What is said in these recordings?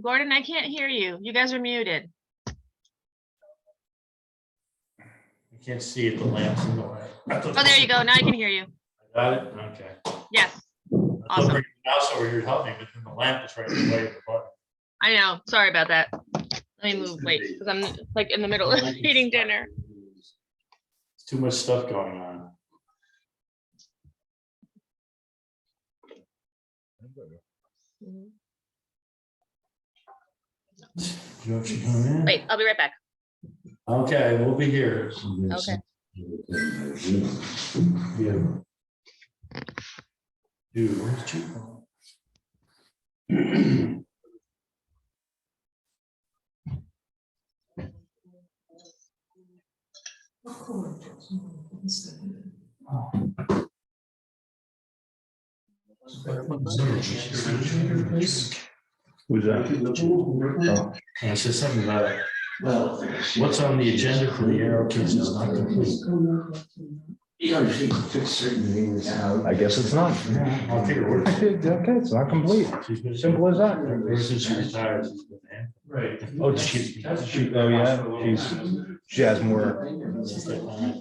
Gordon, I can't hear you. You guys are muted. I can't see it, the lamp's in the way. Oh, there you go. Now I can hear you. Got it? Okay. Yes. I Awesome. thought the mouse over here to help me, but then the lamp is right in the way of the button. I know. Sorry about that. Let me move. Wait, because I'm like in the middle of eating dinner. There's too much stuff going on. You know what you come in? Wait, I'll be right back. Okay, we'll be here. Okay. Yeah. Dude, where's Chico? Who's that? Oh. And it says something about what's on the agenda for the arrow case is not complete. I guess it's not. I'll figure it out. Okay, it's not complete. Simple as that. Ever since she retired, she's been there. Right. Oh, oh yeah, she has more.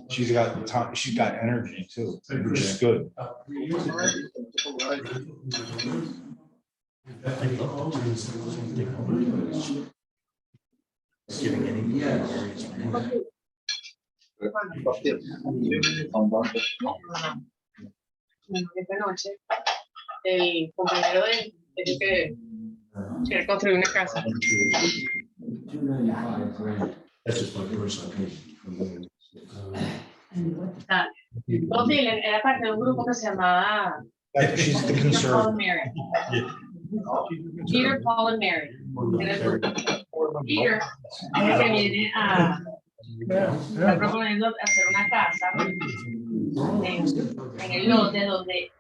She's got time. She's got energy too, which is good. I'd love to turn something over. Giving any variance. Esta noche, el compañero de dijo que quiere construir una casa. That's just my personal opinion. Bob Dylan era parte de un grupo que se llamaba She's the Paul and conservative. Mary. Yeah. Peter, Paul and Mary. Era el grupo. Peter es el que viene a está proponiendo hacer una casa en el lote donde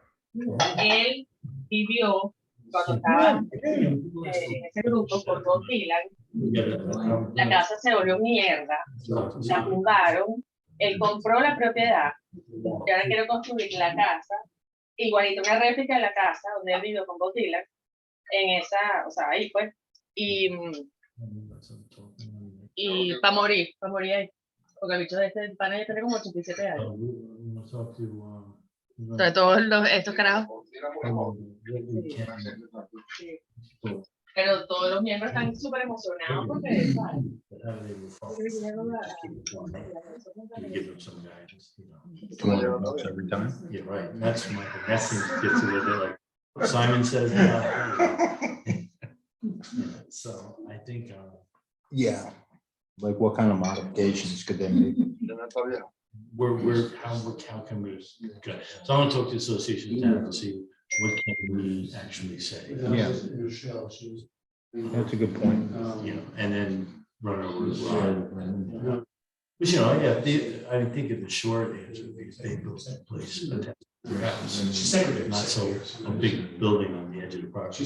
él vivió cuando estaba en ese grupo por Bob Dylan. La casa se volvió mierda, la tumbaron, él compró la propiedad y ahora quiere construir la casa, igualito una réplica de la casa donde él vivió con Bob Dylan, en esa, o sea, ahí pues, y para morir ahí, porque el bicho de este pana ya tiene como 87 años. Entonces todos estos carajos. Sí. Pero todos los miembros están súper emocionados porque ¿sabes? Every time. Yeah, right. And that's my thing. That seems to get to a bit like Simon says. So I think Yeah. Like what kind of modifications could they make? how can we? Okay. So I want to talk to the association of towns to see what can we actually say. Yeah. That's a good point. You know, and then run over the line. But you know, yeah, I think of the short answer would be they built that place. Not so a big building on the edge of the property.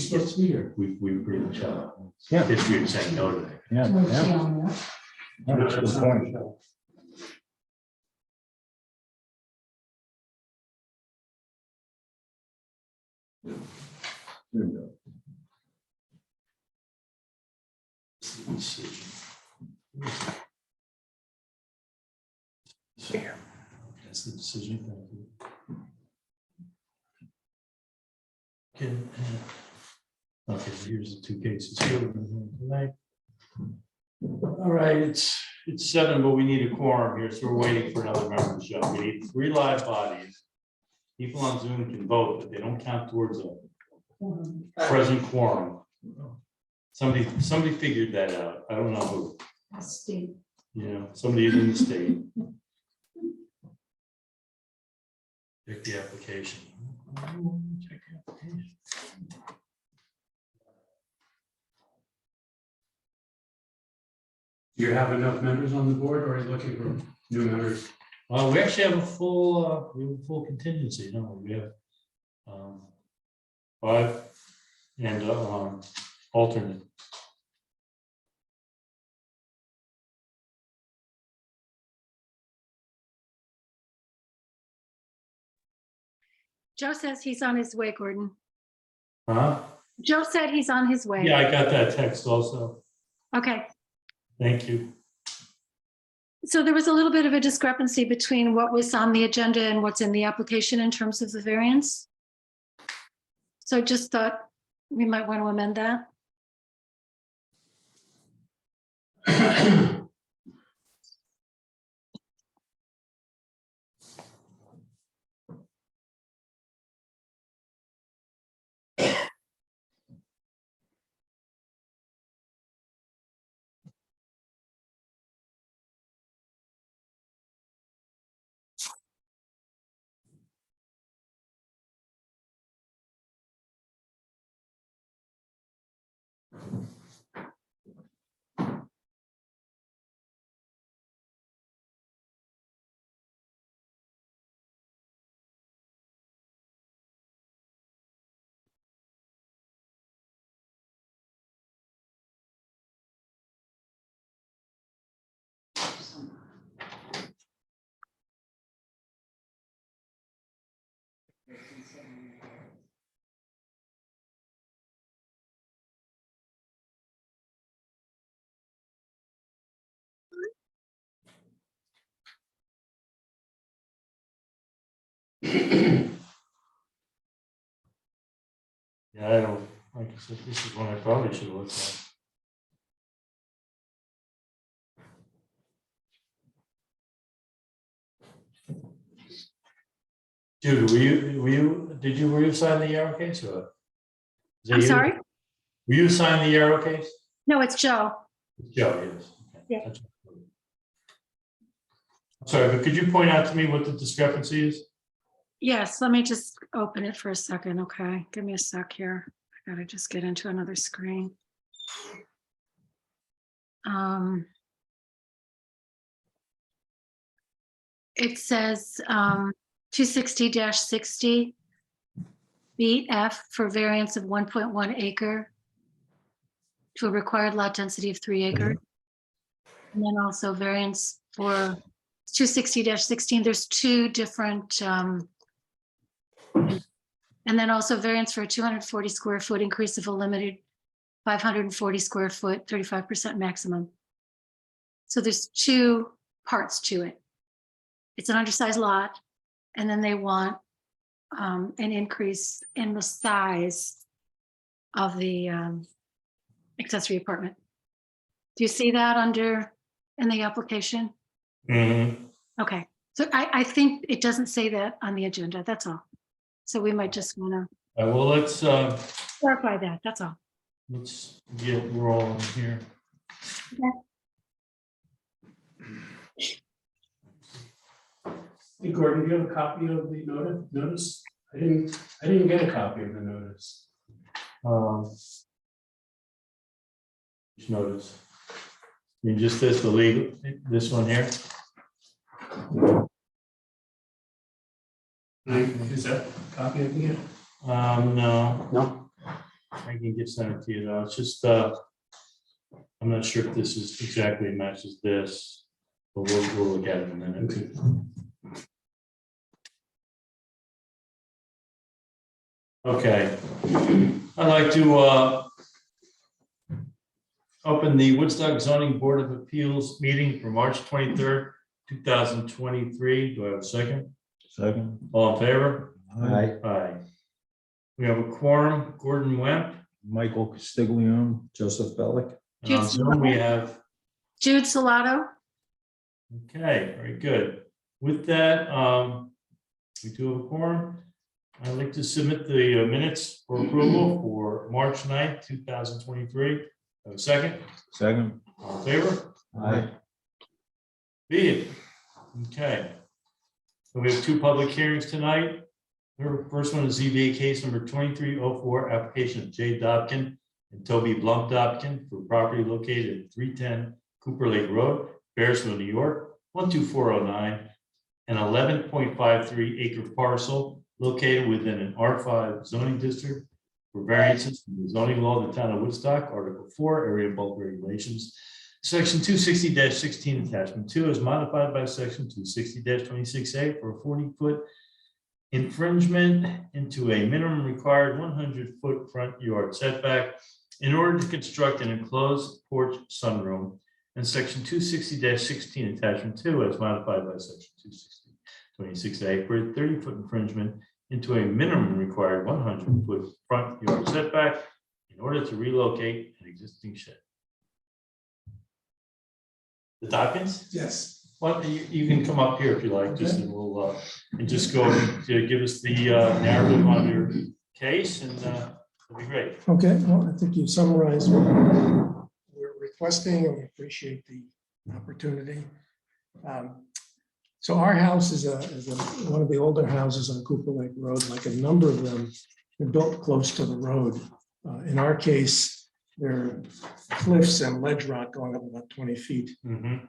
We pretty much have Yeah. history of saying no to that. Yeah. Yeah. That's a good point. That's the decision. Thank you. Okay. Okay, so here's the two cases here we're doing tonight. All right, it's 7, but we need a quorum here, so we're waiting for another member to show up. We need 3 live bodies. People on Zoom can vote, but they don't count towards a present quorum. Somebody figured that out. I don't know who. State. You know, somebody in the state. Check the application. Check the application. Do you have enough members on the board, or are you looking for new members? We actually have a full contingency. No, we have 5 and alternate. Joe says he's on his way, Gordon. Huh? Joe said he's on his way. Yeah, I got that text also. Okay. Thank you. So there was a little bit of a discrepancy between what was on the agenda and what's in the application in terms of the variance. So I just thought we might want to amend that. Yeah, I don't, like I said, this is one I probably should have looked at. Jude, were you sign the arrow case or? Is that I'm you? sorry? Were you sign the arrow case? No, it's Joe. Joe, yes. Okay. Yeah. That's- Sorry, but could you point out to me what the discrepancy is? Yes, let me just open it for a second. Okay, give me a sec here. I gotta just get into another screen. It says 260-60 BF for variance of 1.1 acre to a required lot density of 3 acres. And then also variance for 260-16, there's two different, and then also variance for a 240 square foot increase of a limited 540 square foot, 35% maximum. So there's two parts to it. It's an undersized lot, and then they want an increase in the size of the accessory apartment. Do you see that in the application? Mm-hmm. Okay, so I think it doesn't say that on the agenda, that's all. So we might just want to Well, let's clarify that, that's all. get rolling here. Hey, Gordon, do you have a copy of the notice? I didn't get a copy of the notice. Which notice? You just this the legal, this one here? Is that a copy of it? No. No. I can get sent it to you though. It's just I'm not sure if this is exactly matches this, but we'll look at it in a minute. Okay. Okay, I'd like to open the Woodstock Zoning Board of Appeals meeting for March 23rd, 2023. Do I have a second? Second. All in favor? Aye. Aye. We have a quorum, Gordon Wemp. Michael Castiglione. Joseph Bellick. And on Zoom, we have, Jude Salato. okay, very good. With that, we do have a quorum. I'd like to submit the minutes for approval for March 9th, 2023. Have a second? Second. All in favor? Aye. Be it. Okay. So we have two public hearings tonight. The first one is ZBA case number 2304, application of Jay Dobkin and Toby Blump Dobkin for property located at 310 Cooper Lake Road, Bearsville, New York, 12409, an 11.53 acre parcel located within an R5 zoning district for variances from the zoning law of the town of Woodstock, Article 4, area bulk regulations. Section 260-16 attachment 2 is modified by section 260-26A for a 40-foot infringement into a minimum required 100-foot front yard setback in order to construct an enclosed porch sunroom, and section 260-16 attachment 2 as modified by section 260-26A for a 30-foot infringement into a minimum required 100-foot front yard setback in order to relocate an existing shed. The Dawkins? Yes. Well, you can come up here if you like, just and we'll and just go to give us the narrative on your case, and that'd be great. Okay, well, I think you've summarized what we're requesting, and we appreciate the opportunity. So our house is one of the older houses on Cooper Lake Road. Like a number of them, they're built close to the road. In our case, there are cliffs and ledge rock going up about 20 feet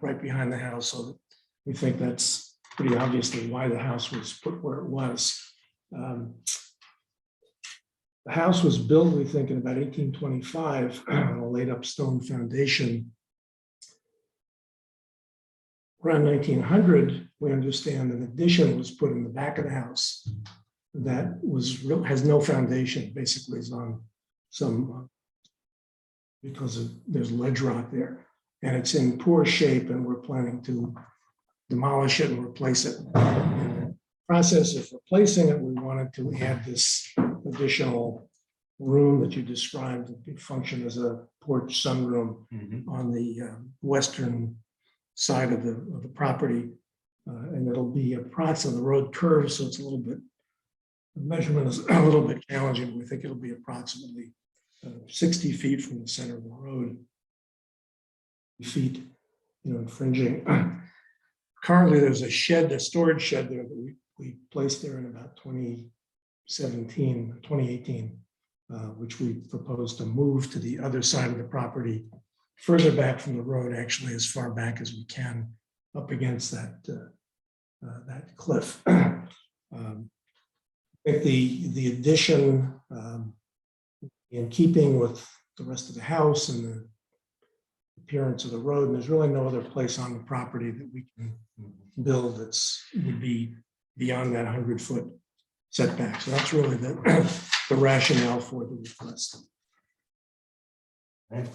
right behind the house. So we think that's pretty obviously why the house was put where it was. The house was built, we think, in about 1825 on a laid up stone foundation. Around 1900, we understand an addition was put in the back of the house that has no foundation, basically is on some, because there's ledge rock there, and it's in poor shape, and we're planning to demolish it and replace it. In the process of replacing it, we wanted to add this additional room that you described to function as a porch sunroom on the western side of the property, and it'll be approximately, the road curves, so it's a little bit, the measurement is a little bit challenging. We think it'll be approximately 60 feet from the center of the road, feet, infringing. Currently, there's a shed, a storage shed there that we placed there in about 2018, which we propose to move to the other side of the property, further back from the road, actually as far back as we can, up against that that cliff. I think the addition, in keeping with the rest of the house and the appearance of the road, and there's really no other place on the property that we can build would be beyond that 100-foot setback. So that's really the rationale for the request. Okay.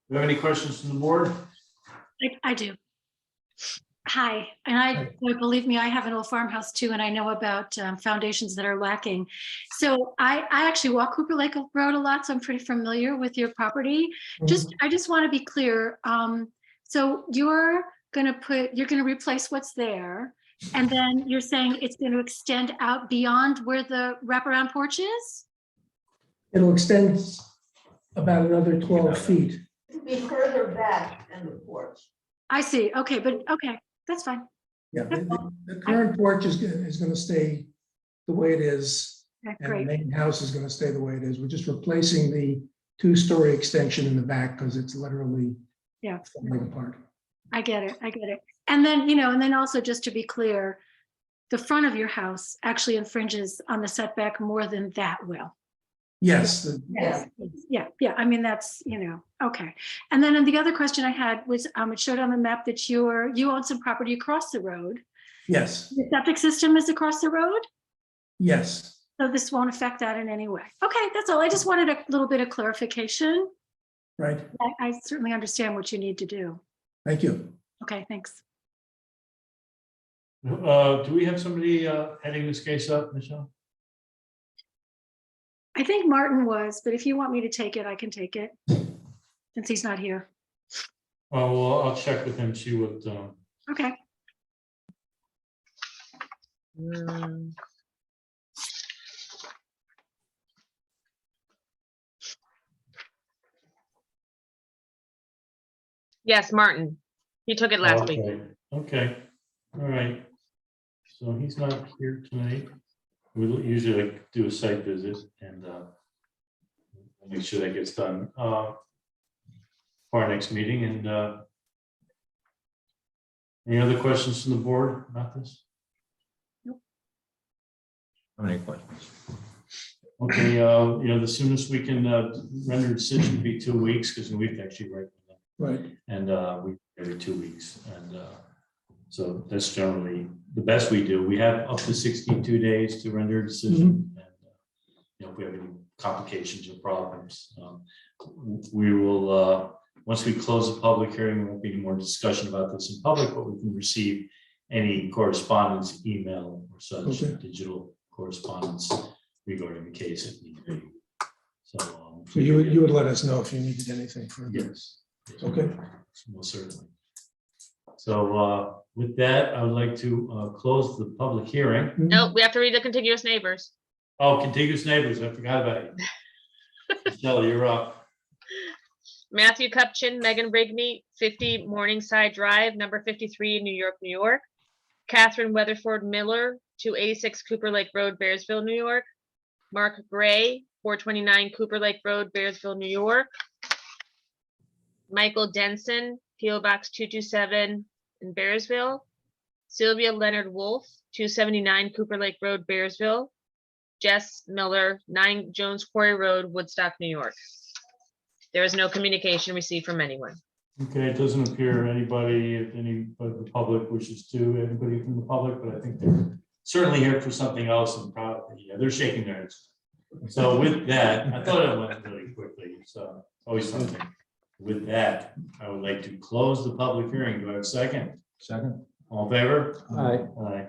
Do you have any questions from the board? I do. Hi, and believe me, I have an old farmhouse too, and I know about foundations that are lacking. So I actually walk Cooper Lake Road a lot, so I'm pretty familiar with your property. I just want to be clear. So you're going to replace what's there, and then you're saying it's going to extend out beyond where the wraparound porch is? It'll extend about another 12 feet. It'll be further back than the porch. I see. Okay, okay, that's fine. Yeah, the current porch is going to stay the way it is, Okay, and great. the main house is going to stay the way it is. We're just replacing the 2-story extension in the back because it's literally falling apart. I get it. And then, and then also just to be clear, the front of your house actually infringes on the setback more than that will. Yes. Yeah. I mean, that's, okay. And then the other question I had was, it showed on the map that you own some property across the road. Yes. The septic system is across the road? Yes. So this won't affect that in any way. Okay, that's all. I just wanted a little bit of clarification. Right. I certainly understand what you need to do. Thank you. Okay, thanks. Do we have somebody heading this case up, Michelle? I think Martin was, but if you want me to take it, I can take it since he's not here. Oh, well, I'll check with him, see what. Okay. Yes, Martin. He took it last week. Okay, all right. So he's not here tonight. We usually like do a site visit and make sure that gets done for our next meeting. And any other questions from the board about this? How many questions? Okay, the soonest we can render a decision would be 2 weeks because we have to actually write them. Right. And we every 2 weeks. And So that's generally the best we do. We have up to 62 days to render a decision. And, if we have any complications or problems, we will, once we close the public hearing, there won't be any more discussion about this in public, but we can receive any correspondence, email or such, Okay. digital correspondence regarding the case if need be. So you would let us know if you needed anything further. yes. Okay. Most certainly. So with that, I would like to close the public hearing. No, we have to read the contiguous neighbors. Oh, contiguous neighbors, I forgot about you. Michelle, you're up. Matthew Cupchin, Megan Brigney, 50 Morningside Drive, number 53, New York, New York. Catherine Weatherford Miller, 286 Cooper Lake Road, Bearsville, New York. Mark Gray, 429 Cooper Lake Road, Bearsville, New York. Michael Denson, PO Box 227 in Bearsville. Sylvia Leonard Wolf, 279 Cooper Lake Road, Bearsville. Jess Miller, 9 Jones Quarry Road, Woodstock, New York. There is no communication received from anyone. Okay, it doesn't appear anybody, if any of the public wishes to, anybody from the public, but I think they're certainly here for something else and probably, yeah, they're shaking their heads. So with that, I thought it went really quickly, so always something. With that, I would like to close the public hearing. Do I have a second? Second. All in favor? Aye. Aye.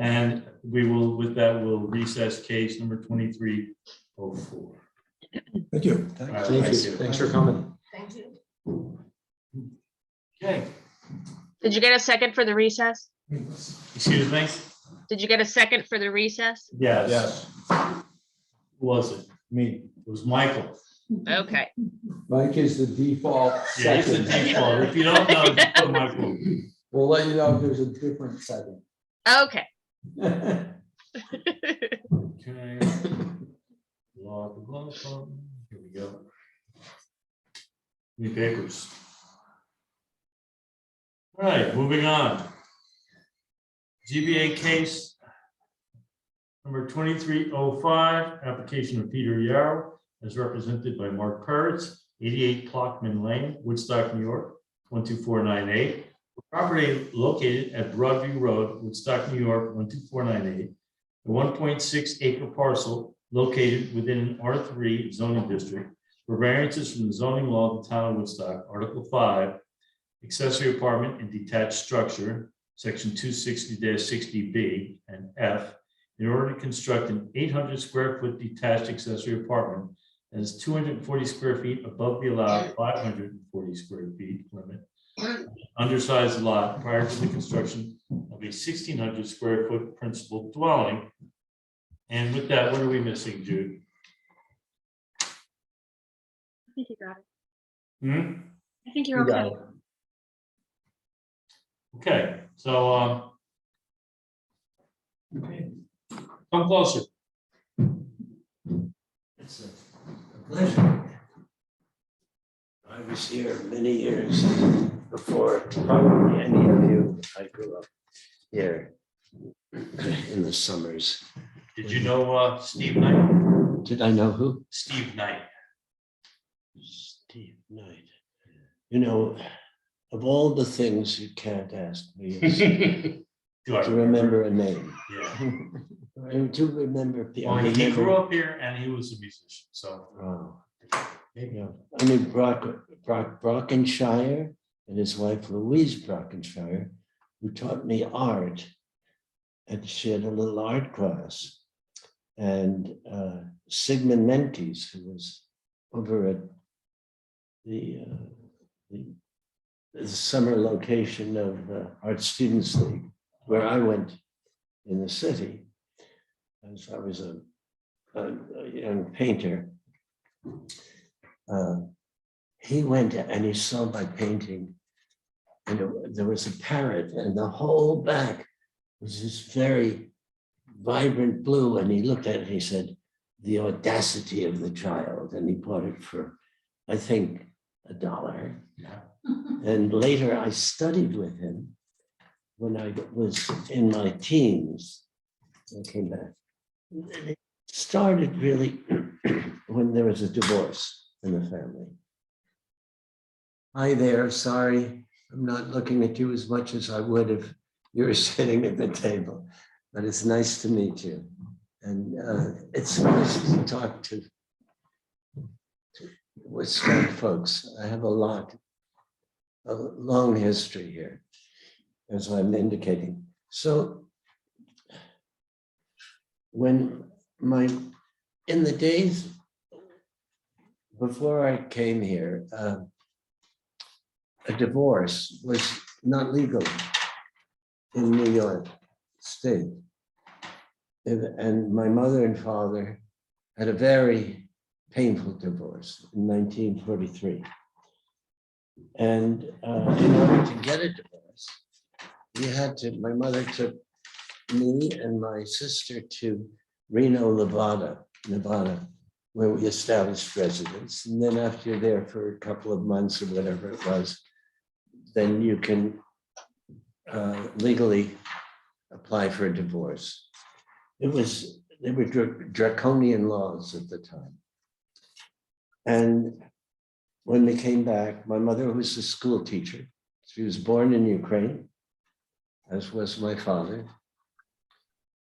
And we will, with that, we'll recess case number 2304. Thank you. All right, Thank you. Thanks for coming. Thank you. Okay, Did you get a second for the recess? excuse me? Did you get a second for the recess? Yes. Yes, Who was it? me. It was Michael. Okay. Mike is the default Yeah, he's the second. default. If you don't know, just put Michael. We'll let you know if there's a different second. Okay. Okay. Blah, blah, blah, blah. Here we go. New papers. All right, moving on. ZBA case number 2305, application of Peter Yarrow, as represented by Mark Peretz, 88 Plockman Lane, Woodstock, New York, 12498. Property located at Broadview Road, Woodstock, New York, 12498. A 1.6 acre parcel located within an R3 zoning district for variances from the zoning law of the town of Woodstock, Article 5, accessory apartment and detached structure, section 260-60B and F, in order to construct an 800 square foot detached accessory apartment that is 240 square feet above the allowed 540 square feet limit, undersized lot prior to the construction of a 1,600 square foot principal dwelling. And with that, what are we missing, Jude? I think you got it. Hmm? I think you're You got okay. it. Okay, so come closer. It's a pleasure. I was here many years before probably any of you. I grew up here in the summers. Did you know Steve Knight? Did I know who? Steve Knight. Steve Knight. You know, of all the things you can't ask me is Do I to remember a name. Yeah. I do remember people. Well, he grew up here and he was a musician, so. Oh, Maybe. yeah. I mean, Brock Brockenshire and his wife Louise Brockenshire, who taught me art. And she had a little art class. And Sigmund Menkes, who was over at the summer location of Art Students League, where I went in the city, as I was a young painter. He went and he saw my painting, and there was a parrot, and the whole back was this very vibrant blue. And he looked at it and he said, "The audacity of the child." And he bought it for, I think, $1. Yeah. And later I studied with him when I was in my teens. I came back. It started really when there was a divorce in the family. Hi there, sorry, I'm not looking at you as much as I would if you were sitting at the table, but it's nice to meet you. And it's nice to talk to Woodstock folks. I have a long history here, as I'm indicating. So in the days before I came here, a divorce was not legal in New York State. And my mother and father had a very painful divorce in 1943. And in order to get a divorce, my mother took me and my sister to Reno, Nevada, where we established residence. And then after you're there for a couple of months or whatever it was, then you can legally apply for a divorce. There were draconian laws at the time. And when we came back, my mother was a school teacher. She was born in Ukraine, as was my father.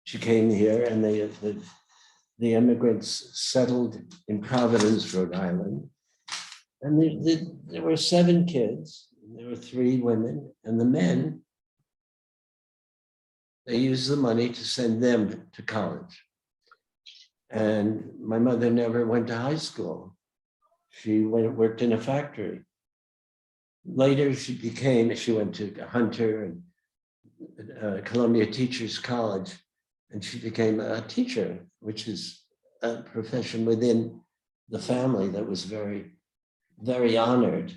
She came here and the immigrants settled in Providence, Rhode Island. And there were 7 kids. There were 3 women, and the men, they used the money to send them to college. And my mother never went to high school. She worked in a factory. Later, she went to Hunter and Columbia Teachers College, and she became a teacher, which is a profession within the family that was very, very honored.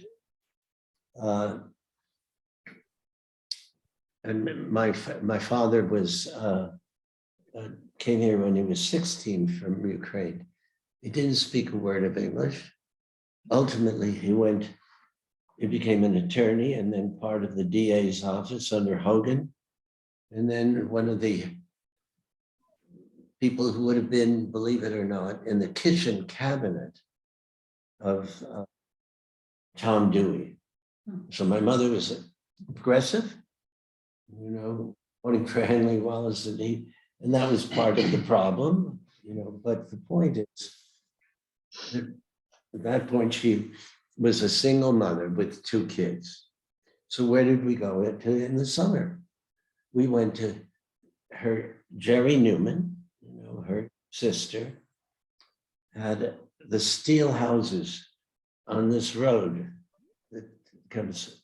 And my father came here when he was 16 from Ukraine. He didn't speak a word of English. Ultimately, he became an attorney and then part of the DA's office under Hogan. And then one of the people who would have been, believe it or not, in the kitchen cabinet of Tom Dewey. So my mother was progressive, voting for Henry Wallace and that was part of the problem, but the point is that at that point she was a single mother with 2 kids. So where did we go in the summer? We went to Jerry Newman, her sister, had the steel houses on this road that comes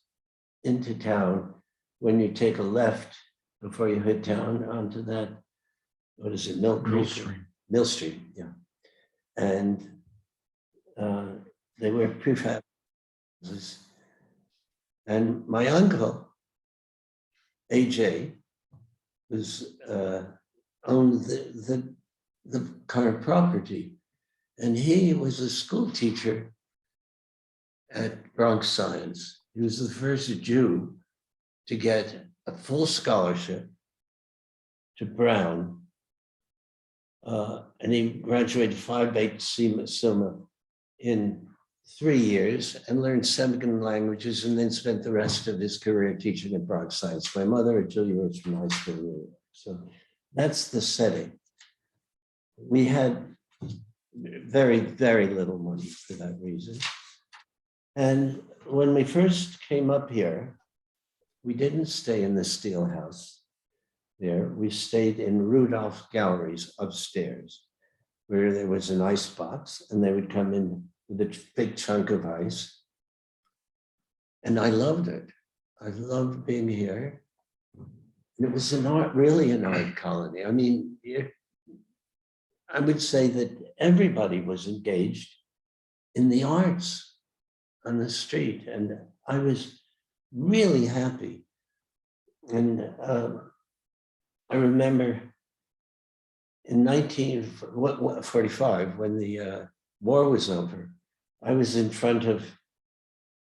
into town when you take a left before you hit town onto that, what is it, Mill Street, yeah. And they were prefab houses. And my uncle, AJ, owned the current property. And he was a school teacher at Bronx Science. He was the first Jew to get a full scholarship to Brown. And he graduated Phi Beta Sigma in 3 years and learned 7 languages and then spent the rest of his career teaching at Bronx Science. My mother at Julia Rich from high school. So that's the setting. We had very, very little money for that reason. And when we first came up here, we didn't stay in the steel house there. We stayed in Rudolph Galleries upstairs, where there was an ice box, and they would come in with a big chunk of ice. And I loved it. I loved being here. And it was really an art colony. I mean, I would say that everybody was engaged in the arts on the street, and I was really happy. And I remember in 1945, when the war was over, I was in front of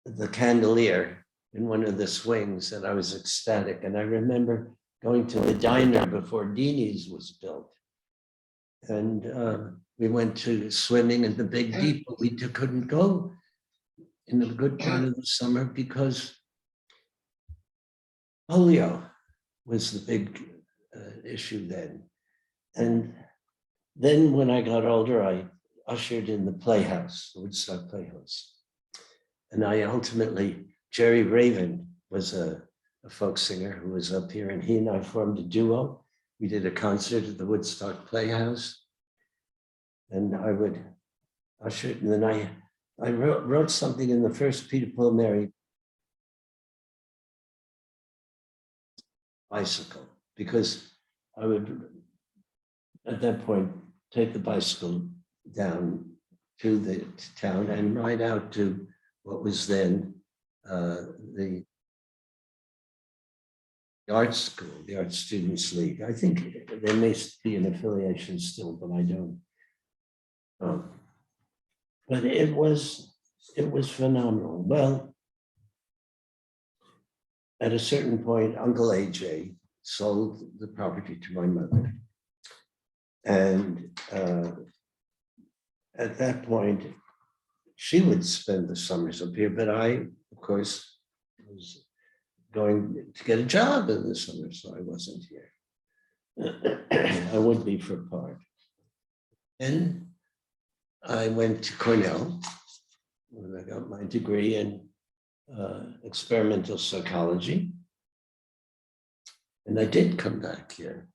the chandelier in one of the swings, and I was ecstatic. And I remember going to the diner before Dini's was built. And we went to swimming in the Big Deep, but we couldn't go in a good part of the summer because polio. was the big issue then. And then when I got older, I ushered in the Playhouse, the Woodstock Playhouse. And I ultimately, Jerry Raven was a folk singer who was up here, and he and I formed a duo. We did a concert at the Woodstock Playhouse. And I would usher it, and then I wrote something in the first Peter, Paul, Mary bicycle, because I would, at that point, take the bicycle down to the town and ride out to what was then the art school, the Art Students League. I think there may be an affiliation still, but I don't. But it was phenomenal. Well, at a certain point, Uncle AJ sold the property to my mother. And at that point, she would spend the summers up here, but I, of course, was going to get a job in the summer, so I wasn't here. I would be for part. And I went to Cornell, where I got my degree in experimental psychology. And I did come back here.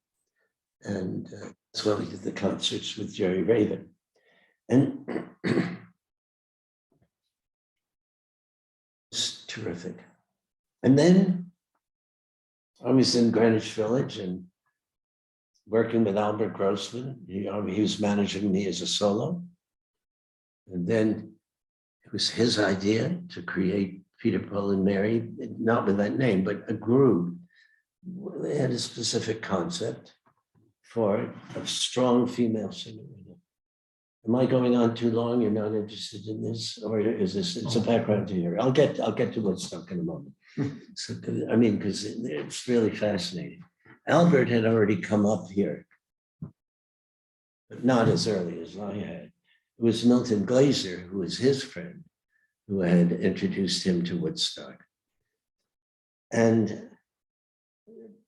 And that's when we did the concerts with Jerry Raven. And it's terrific. And then I was in Greenwich Village and working with Albert Grossman. He was managing me as a solo. And then it was his idea to create Peter, Paul, and Mary, not with that name, but a group. They had a specific concept for a strong female singer. Am I going on too long? You're not interested in this, or is this? It's a background to hear. I'll get to Woodstock in a moment. So, I mean, because it's really fascinating. Albert had already come up here, but not as early as I had. It was Milton Glaser, who was his friend, who had introduced him to Woodstock. And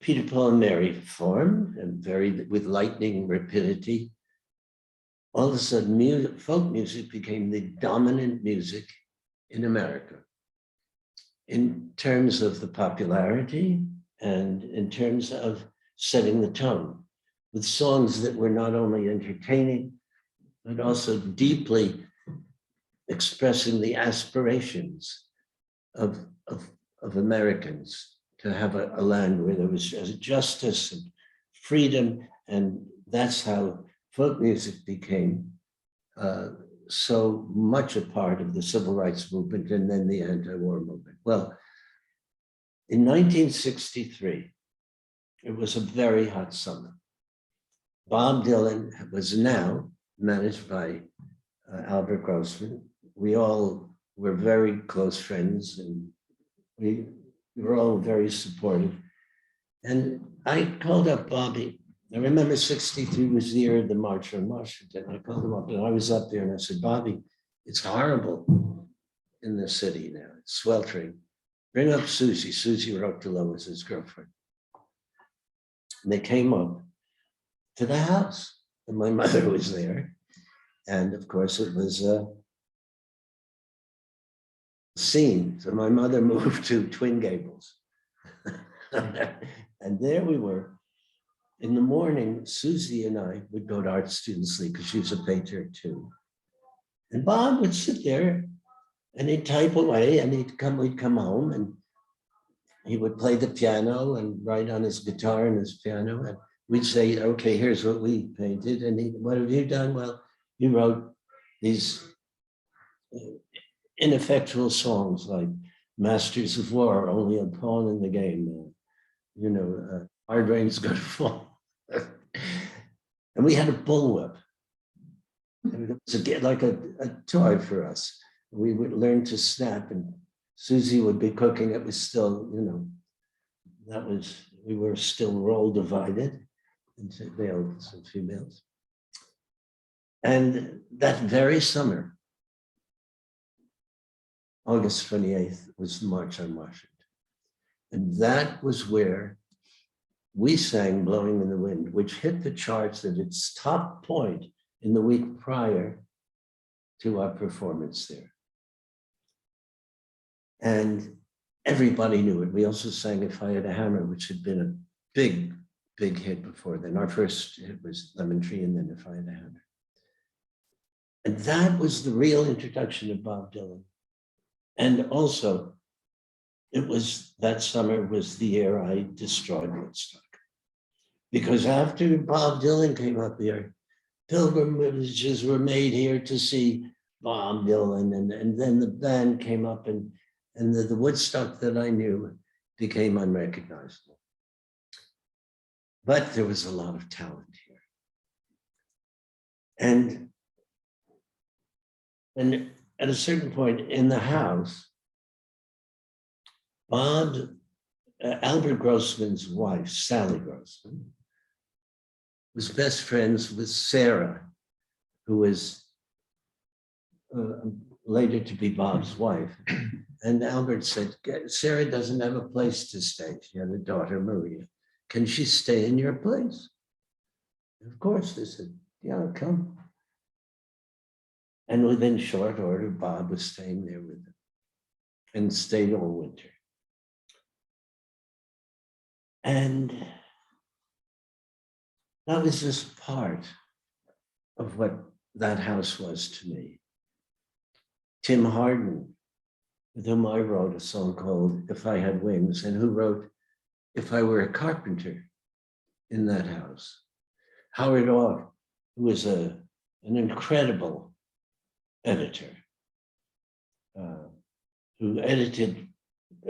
Peter, Paul, and Mary formed, and with lightning rapidity. All of a sudden, folk music became the dominant music in America in terms of the popularity and in terms of setting the tone, with songs that were not only entertaining, but also deeply expressing the aspirations of Americans to have a land where there was justice and freedom. And that's how folk music became so much a part of the civil rights movement and then the anti-war movement. Well, in 1963, it was a very hot summer. Bob Dylan was now managed by Albert Grossman. We all were very close friends, and we were all very supportive. And I called up Bobby. I remember 63 was the year of the March on Washington. I called him up, and I was up there, and I said, Bobby, it's horrible in the city now. It's sweltering. Bring up Susie. Susie Rockefeller was his girlfriend. And they came up to the house, and my mother was there. And of course, it was a scene. So my mother moved to Twin Gables. And there we were. In the morning, Susie and I would go to Art Students League because she was a patriot too. And Bob would sit there and he'd type away, and we'd come home, and he would play the piano and write on his guitar and his piano. And we'd say, okay, here's what we painted. And what have you done? Well, you wrote these ineffectual songs like Masters of War, only a pawn in the game. Hard rain's gonna fall. And we had a bullwhip. And it was like a toy for us. We would learn to snap, and Susie would be cooking. It was still, we were still role divided into males and females. And that very summer, August 28th, was the March on Washington. And that was where we sang Blowing in the Wind, which hit the charts at its top point in the week prior to our performance there. And everybody knew it. We also sang If I Had a Hammer, which had been a big, big hit before then. Our first hit was Lemon Tree and then If I Had a Hammer. And that was the real introduction of Bob Dylan. And also, it was, that summer was the year I destroyed Woodstock. Because after Bob Dylan came up here, pilgrimages were made here to see Bob Dylan. And then the band came up and the Woodstock that I knew became unrecognizable. But there was a lot of talent here. And at a certain point in the house, Albert Grossman's wife, Sally Grossman, was best friends with Sarah, who was later to be Bob's wife. And Albert said, Sarah doesn't have a place to stay. She had a daughter, Maria. Can she stay in your place? Of course, they said, yeah, come. And within short order, Bob was staying there with them and stayed all winter. And that was just part of what that house was to me. Tim Hardin, with whom I wrote a song called If I Had Wings, and who wrote If I Were a Carpenter in that house. Howard Orr, who was an incredible editor, who edited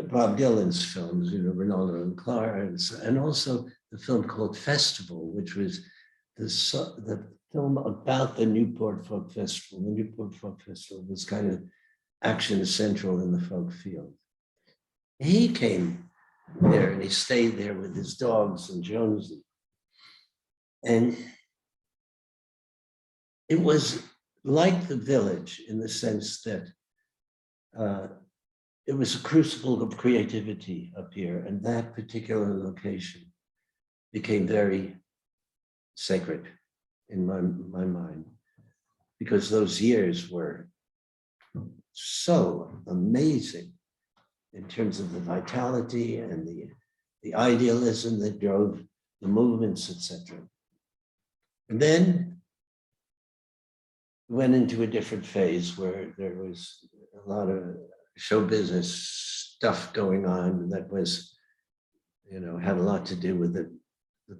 Bob Dylan's films, Ronaldo and Clarence, and also the film called Festival, which was the film about the Newport Folk Festival. The Newport Folk Festival was kind of action central in the folk field. He came there and he stayed there with his dogs and Jonesy. And it was like the village in the sense that it was a crucible of creativity up here, and that particular location became very sacred in my mind, because those years were so amazing in terms of the vitality and the idealism that drove the movements, etc. And then went into a different phase where there was a lot of show business stuff going on that was, had a lot to do with the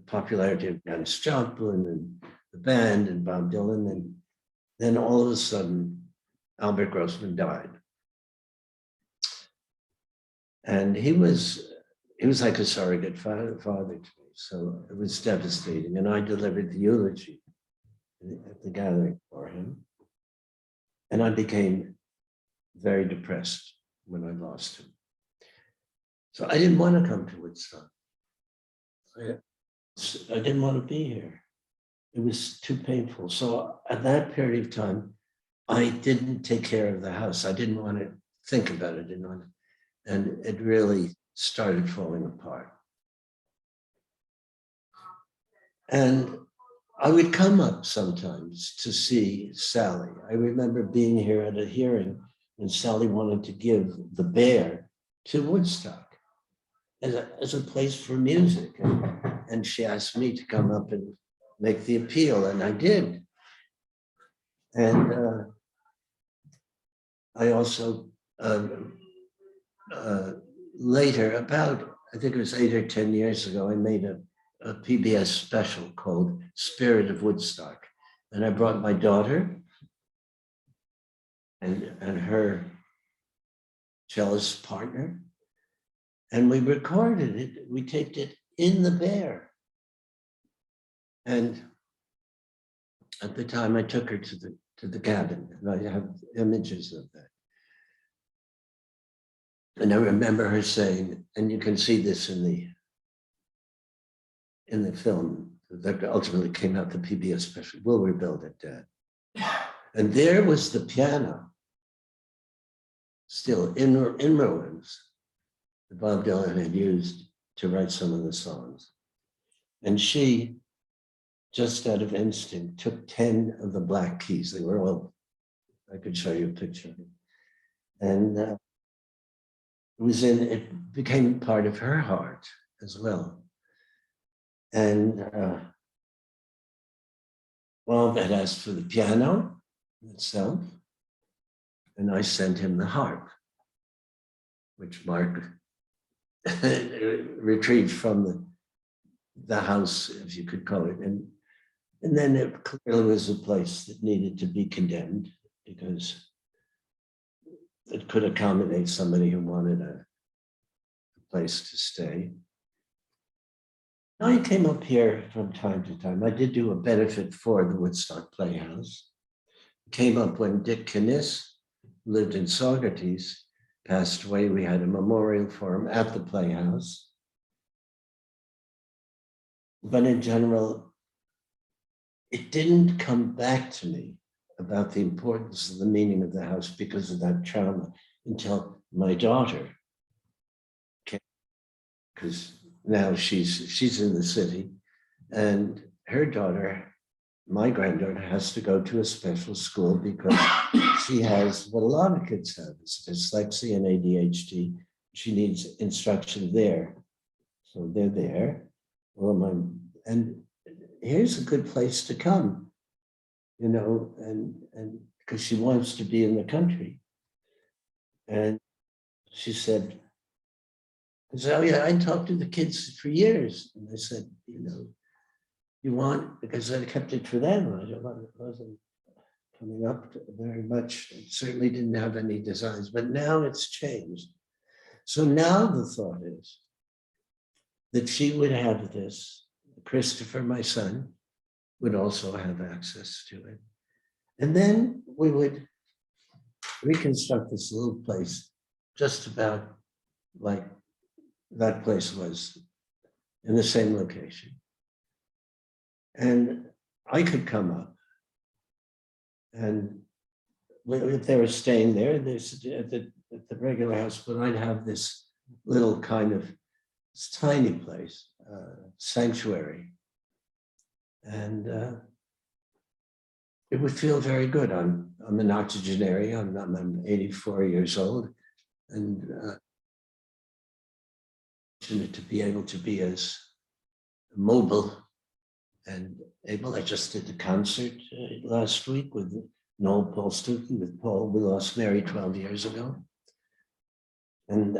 popularity of Janis Joplin and the band and Bob Dylan. And then all of a sudden, Albert Grossman died. And he was like a surrogate father to me. So it was devastating. And I delivered the eulogy at the gathering for him. And I became very depressed when I lost him. So I didn't want to come to Woodstock. I didn't want to be here. It was too painful. So at that period of time, I didn't take care of the house. I didn't want to think about it. And it really started falling apart. And I would come up sometimes to see Sally. I remember being here at a hearing when Sally wanted to give the Bear to Woodstock as a place for music. And she asked me to come up and make the appeal, and I did. And I also later, I think it was 8 or 10 years ago, I made a PBS special called Spirit of Woodstock. And I brought my daughter and her cellist partner, and we recorded it. We taped it in the Bear. And at the time I took her to the cabin, and I have images of that. And I remember her saying, and you can see this in the film that ultimately came out, the PBS special, "We'll rebuild it, Dad." And there was the piano, still in ruins, that Bob Dylan had used to write some of the songs. And she, just out of instinct, took 10 of the black keys. They were all, I could show you a picture of it. And it became part of her heart as well. And Bob had asked for the piano itself, and I sent him the harp, which Mark retrieved from the house, if you could call it. And then it clearly was a place that needed to be condemned because it could accommodate somebody who wanted a place to stay. I came up here from time to time. I did do a benefit for the Woodstock Playhouse. Came up when Dick Kinnis lived in Saugerties, passed away. We had a memorial for him at the Playhouse. But in general, it didn't come back to me about the importance of the meaning of the house because of that trauma until my daughter came, because now she's in the city, and her daughter, my granddaughter, has to go to a special school because she has what a lot of kids have, it's dyslexia and ADHD. She needs instruction there. So they're there. Well, and here's a good place to come, you know, and because she wants to be in the country. And she said, oh yeah, I talked to the kids for years. And I said, you know, you want, because I kept it for them. I wasn't coming up very much. I certainly didn't have any designs, but now it's changed. So now the thought is that she would have this. Christopher, my son, would also have access to it. And then we would reconstruct this little place just about like that place was, in the same location. And I could come up, and if they were staying there, there's at the regular house, but I'd have this little kind of tiny place, sanctuary. And it would feel very good. I'm an octogenarian. I'm 84 years old, and fortunate to be able to be as mobile and able. I just did a concert last week with Noel Paul Stuckey, with Paul. We lost Mary 12 years ago. And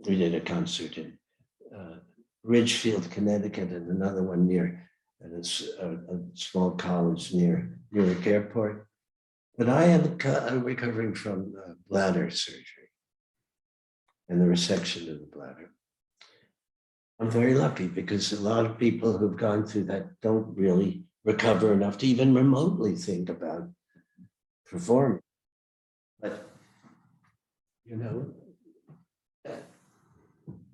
we did a concert in Ridgefield, Connecticut, and another one near a small college near Newark Airport. But I am recovering from bladder surgery and the resection of the bladder. I'm very lucky because a lot of people who've gone through that don't really recover enough to even remotely think about performing. But, you know,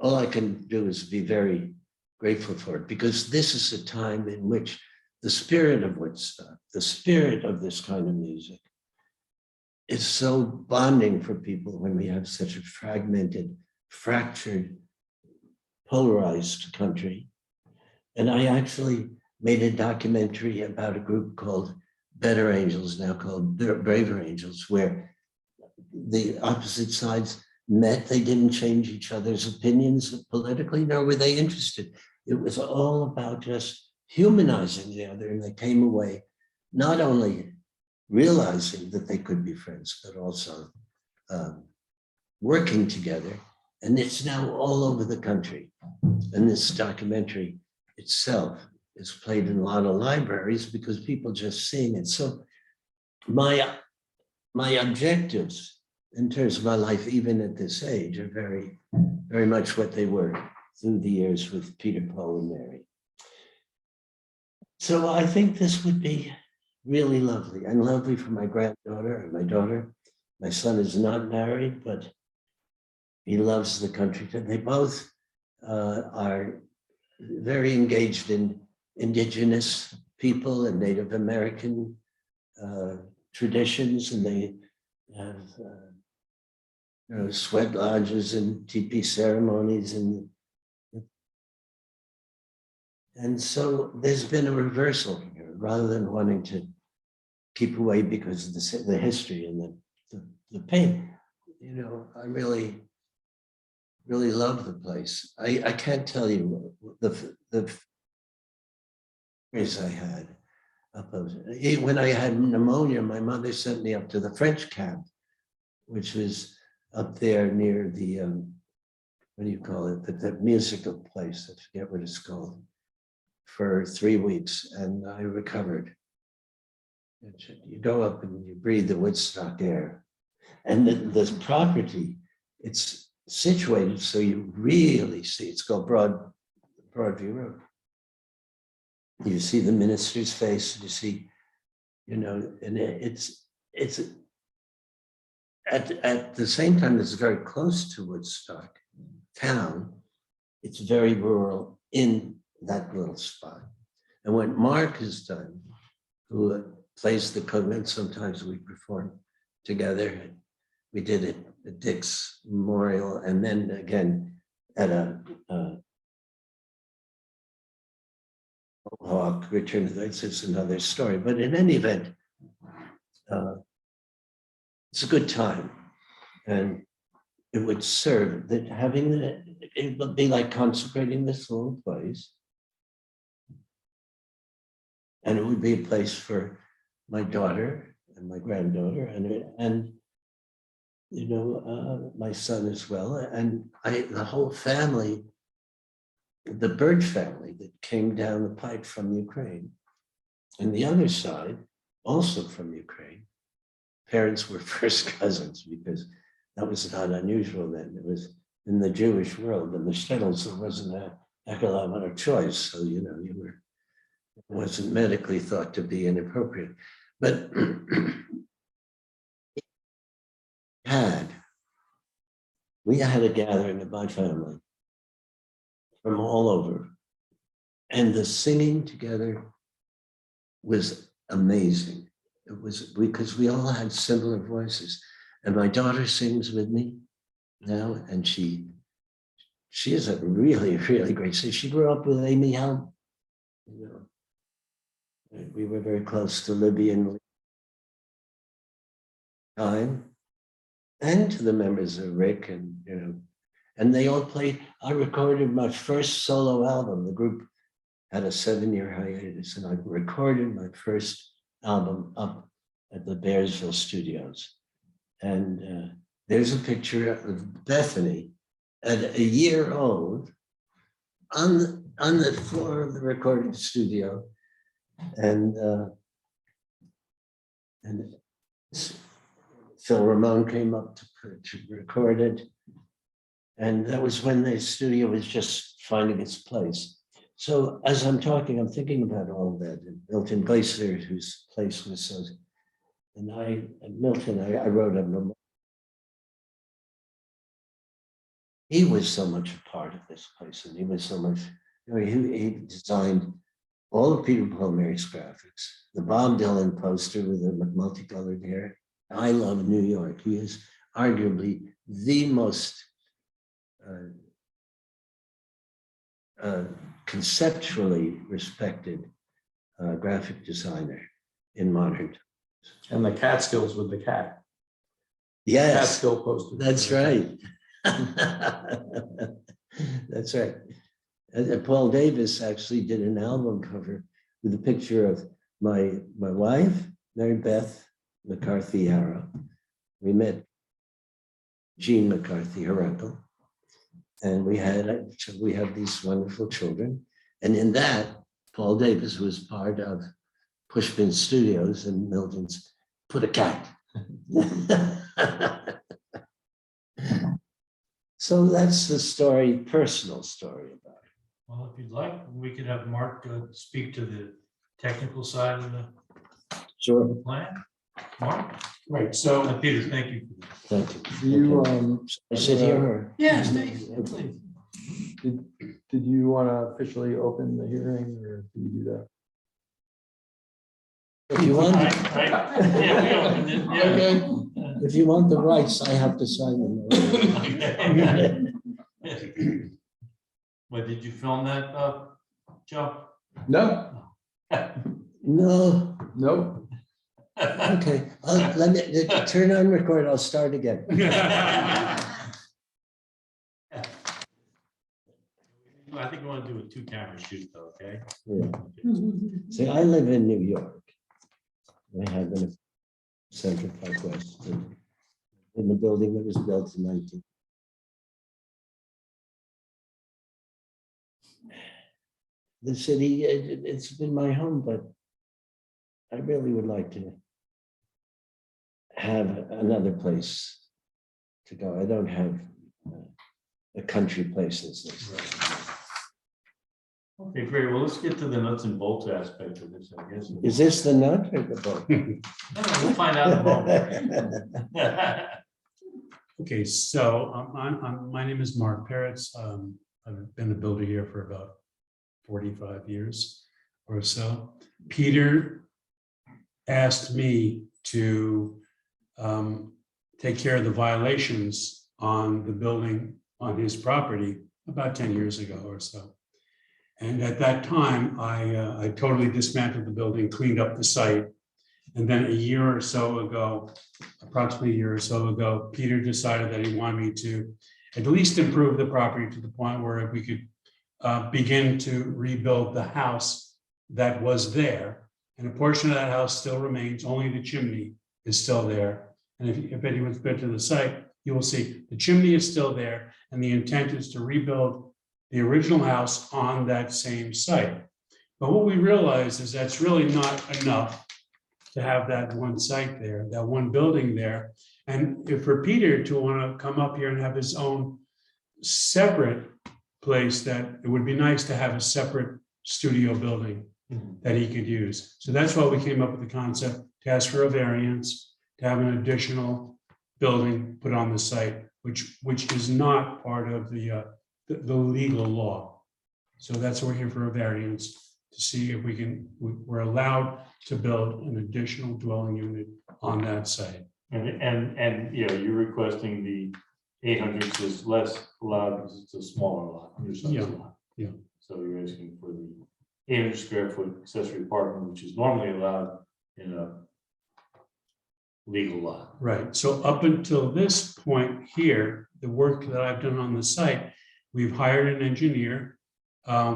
all I can do is be very grateful for it, because this is a time in which the spirit of Woodstock, the spirit of this kind of music, is so bonding for people when we have such a fragmented, fractured, polarized country. And I actually made a documentary about a group called Better Angels, now called Braver Angels, where the opposite sides met. They didn't change each other's opinions politically, nor were they interested. It was all about just humanizing the other, and they came away not only realizing that they could be friends, but also working together. And it's now all over the country. And this documentary itself is played in a lot of libraries because people just seeing it. So my objectives in terms of my life, even at this age, are very, very much what they were through the years with Peter, Paul, and Mary. So I think this would be really lovely, and lovely for my granddaughter and my daughter. My son is not married, but he loves the country. They both are very engaged in indigenous people and Native American traditions, and they have sweat lodges and teepee ceremonies, and And so there's been a reversal here, rather than wanting to keep away because of the history and the pain. You know, I really love the place. I can't tell you the experience I had up of it. When I had pneumonia, my mother sent me up to the French camp, which was up there near the what do you call it? The musical place. I forget what it's called. For 3 weeks, and I recovered. You go up and you breathe the Woodstock air, and the property, it's situated so you really see. It's called Broadview Road. You see the minister's face. You see, you know, and it's at the same time. It's very close to Woodstock town. It's very rural in that little spot. And what Mark has done, who plays the coconut, sometimes we perform together. We did it at Dick's Memorial, and then again at a Hawk Return to the Lights. It's another story. But in any event, it's a good time. And it would serve that having it would be like consecrating this little place. And it would be a place for my daughter and my granddaughter and you know, my son as well. And the whole family, the Bird family that came down the pipe from Ukraine. And the other side, also from Ukraine, parents were first cousins because that was not unusual then. It was in the Jewish world, and the Stettles, there wasn't a heck of a lot of choice. So, you know, it wasn't medically thought to be inappropriate. But we had a gathering of my family from all over. And the singing together was amazing. It was because we all had similar voices. And my daughter sings with me now, and she is a really, really great singer. She grew up with Amy Helm. You know, we were very close to Libby and time, and to the members of Rick, and you know, and they all played. I recorded my first solo album. The group had a 7-year hiatus, and I recorded my first album up at the Bearsville Studios. And there's a picture of Bethany at a year old on the floor of the recording studio, and Phil Ramone came up to record it, and that was when the studio was just finding its place. So as I'm talking, I'm thinking about all that. And Milton Glacier, whose place was so. And I wrote a memorial. He was so much a part of this place, and he was so much, you know, he designed all of Peter Paul Mary's graphics, the Bob Dylan poster with the multicolored hair. I love New York. He is arguably the most conceptually respected graphic designer in modern times. And the Catskills with the cat. Yes, Catskill poster. that's right. That's right. And Paul Davis actually did an album cover with a picture of my wife, Mary Beth McCarthy Harrow. We met Jean McCarthy, her uncle, and we have these wonderful children. And in that, Paul Davis was part of Pushpin Studios, and Milton's put a cat. So that's the story, personal story about it. Well, if you'd like, we could have Mark speak to the technical side of the Sure. plan. Mark? Right, so Peter, thank you. Thank you. Do you, I sit here or? Yes, Okay. did you want to officially open the hearing, or do you do that? If you want, Yeah, we opened it, yeah. if you want the rights, I have to sign them. What, did you film that Joe? No, No, Nope. okay, let me turn on record, I'll start again. I think we want to do a 2-camera shoot though, okay? Yeah. See, I live in New York. I have in Central Park West, in the building that was built in 19. The city, it's been my home, but I really would like to have another place to go. I don't have a country place as this. Okay, great. Well, let's get to the nuts and bolts aspect of this, I guess. Is this the nut or the bolt? No, we'll find out in a moment. Okay, so my name is Mark Peretz. I've been a builder here for about 45 years or so. Peter asked me to take care of the violations on the building on his property about 10 years ago or so. And at that time, I totally dismantled the building, cleaned up the site. And then a year or so ago, approximately a year or so ago, Peter decided that he wanted me to at least improve the property to the point where we could begin to rebuild the house that was there. And a portion of that house still remains, only the chimney is still there. And if anyone's been to the site, you will see the chimney is still there. And the intent is to rebuild the original house on that same site. But what we realized is that's really not enough to have that one site there, that one building there. And if for Peter to want to come up here and have his own separate place, that it would be nice to have a separate studio building that he could use. So that's why we came up with the concept to ask for a variance, to have an additional building put on the site, which is not part of the legal law. So that's why we're here for a variance, to see if we're allowed to build an additional dwelling unit on that site. And you know, you're requesting the 800 is less allowed because it's a smaller lot. Your size Yeah, lot. yeah. So you're asking for the 800 square foot accessory apartment, which is normally allowed in a legal lot. Right, so up until this point here, the work that I've done on the site, we've hired an engineer.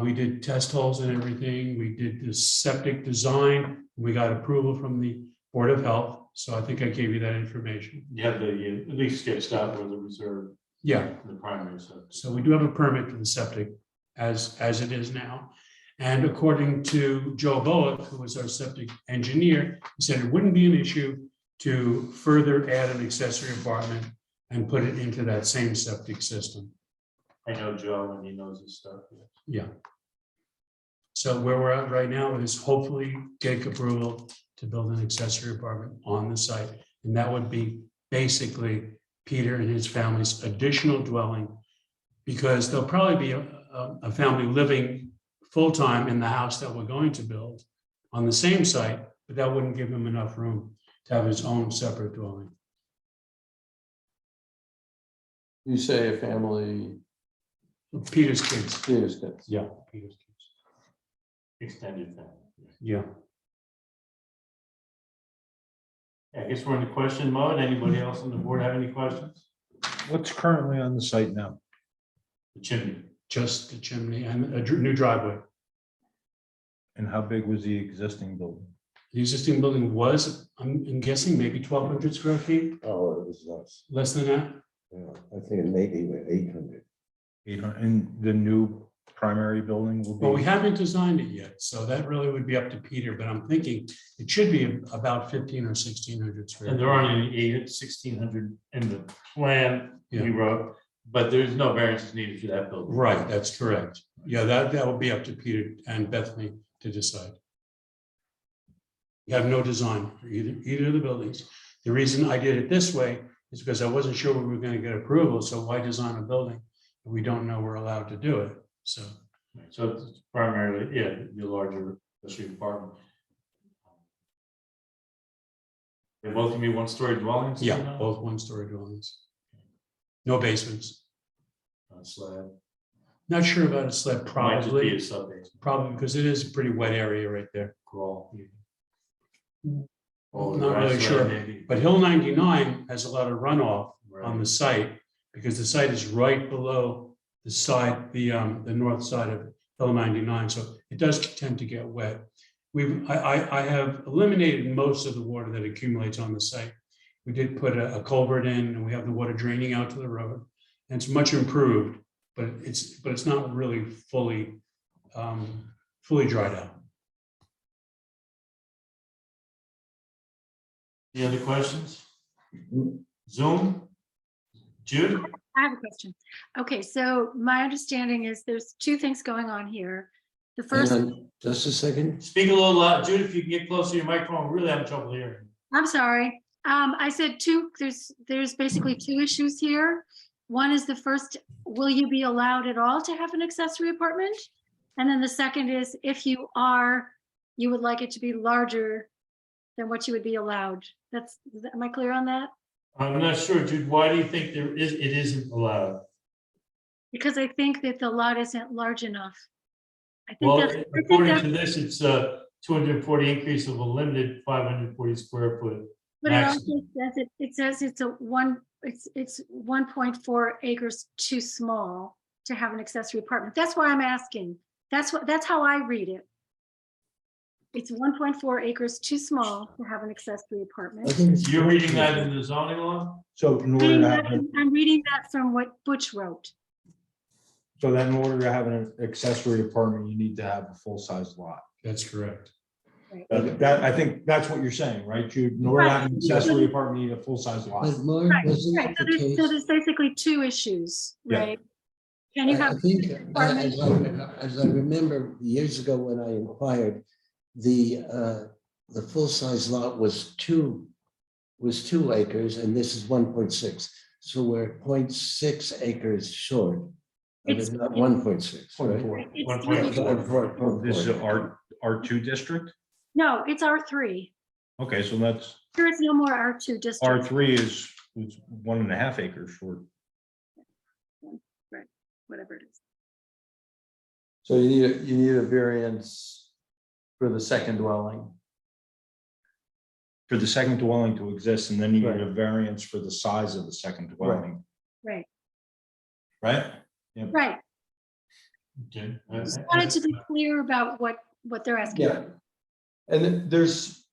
We did test holes and everything. We did the septic design. We got approval from the Board of Health. So I think I gave you that information. You have the at least sketched out where the reserve, Yeah, the primary stuff. so we do have a permit for the septic as it is now. And according to Joe Bullock, who was our septic engineer, he said it wouldn't be an issue to further add an accessory apartment and put it into that same septic system. I know Joe and he knows his stuff. Yeah. So where we're at right now is hopefully get approval to build an accessory apartment on the site. And that would be basically Peter and his family's additional dwelling, because there'll probably be a family living full-time in the house that we're going to build on the same site, but that wouldn't give him enough room to have his own separate dwelling. You say a family, Peter's kids. Peter's kids. Yeah, Peter's kids. Extended family. Yeah. I guess we're in the question mode. Anybody else on the board have any questions? what's currently on the site now? The chimney. Just the chimney and a new driveway. And how big was the existing building? The existing building was, I'm guessing, maybe 1,200 square feet, Oh, it was less. less than that. Yeah, I think it maybe were 800. 800, and the new primary building will be? Well, we haven't designed it yet, so that really would be up to Peter, but I'm thinking it should be about 1,500 or 1,600 square. And there aren't any 1,600 in the plan we Yeah. wrote, but there's no variances needed for that building. Right, that's correct. Yeah, that will be up to Peter and Bethany to decide. We have no design for either of the buildings. The reason I did it this way is because I wasn't sure we were going to get approval, so why design a building if we don't know we're allowed to do it? So, So it's primarily, yeah, the larger accessory apartment. They both can be one-story dwellings? yeah, both one-story dwellings. No basements. On slab. Not sure about a slab, Might just be probably, a sub-base. probably because it is a pretty wet area right there. Crawl. Not really sure, Maybe. but Hill 99 has a lot of runoff on the Right. site because the site is right below the side, the north side of Hill 99, so it does tend to get wet. I have eliminated most of the water that accumulates on the site. We did put a culvert in, and we have the water draining out to the road, and it's much improved, but it's not really fully dried out. Any other questions? Zoom? Jude? I have a question. Okay, so my understanding is there's two things going on here. The Hang first, on just a second. Speak a little loud. Jude, if you can get closer to your microphone, we're really having trouble hearing. I'm sorry. I said two, there's basically two issues here. One is the first, will you be allowed at all to have an accessory apartment? And then the second is if you are, you would like it to be larger than what you would be allowed. Am I clear on that? I'm not sure, Jude. Why do you think it isn't allowed? Because I think that the lot isn't large enough. I think Well, that's, I think according that's, to this, it's a 240 increase of a limited 540 square foot. but it also maximum. says it says it's 1.4 acres too small to have an accessory apartment. That's why I'm asking. That's how I read it. It's 1.4 acres too small to have an accessory I apartment. think it's You're reading that in the zoning law? So in order to have, I'm reading that from what Butch wrote. so then in order to have an accessory apartment, you need to have a full-size lot. That's correct. That, I think that's what you're saying, right, Jude? In order to have an accessory apartment, you need a full-size lot. But Mark, Right, wasn't right. it So the there's, case? so there's basically two issues, Yeah. right? Can you I have? think, apartment? as I remember years ago when I inquired, the full-size lot was 2 acres, and this is 1.6. So we're 0.6 acres short. But it's not 1.6, right? It's 1.4. This is R2 district? No, it's R3. Okay, so that's, There is no more R2 district. R3 is 1.5 acres short. Right, whatever it is. So you need a variance for the second dwelling. For the second dwelling to exist, and then you Right. need a variance for the size of the second dwelling, Right, right? right. Okay. Just wanted to be clear about what they're asking. Yeah. And then there's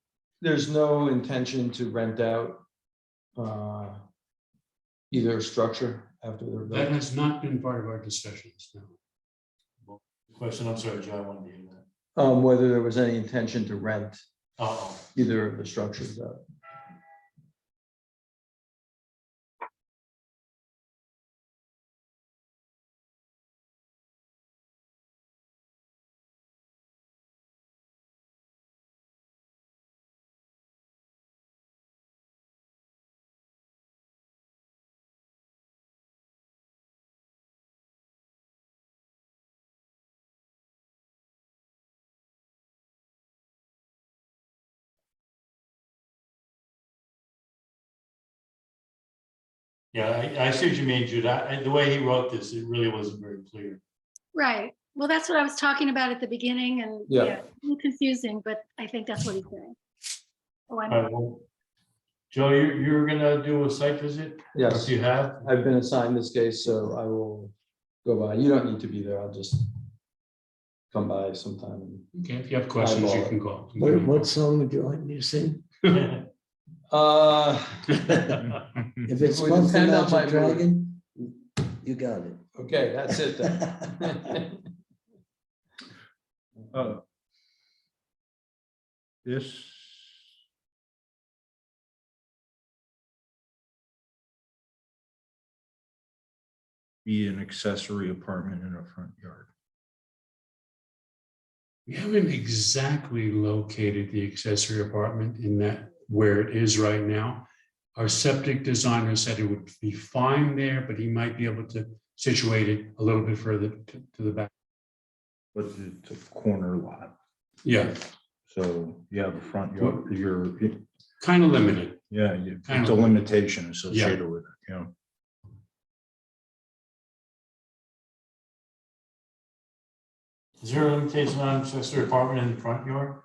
no intention to rent out either structure after they're That built. has not been part of our discussions, no. Question, I'm sorry, Joe, I wanted to hear that. Whether there was any intention to rent Oh, either of the structures out. yeah, I see what you mean, Jude. The way he wrote this, it really wasn't very clear. Right. Well, that's what I was talking about at the beginning, and Yeah. yeah, a little confusing, but I think that's what he's saying. Oh, I All know. right, well, Joe, you're gonna do a site visit? Yes. If you have? I've been assigned this case, so I will go by. You don't need to be there. I'll just come by sometime. Okay, if you have questions, you Eyeball it. can call. What song would you like me to sing? If it's would Fun for depend on my Magic mood. Dragon, you got it. Okay, that's it then. This. Be an accessory apartment in a front yard. We haven't exactly located the accessory apartment in that where it is right now. Our septic designer said it would be fine there, but he might be able to situate it a little bit further to the back. But it's a corner lot, Yeah, so you have a front yard, kind of limited. it's a limitation associated with it, you know. Is there a limitation on accessory apartment in the front yard?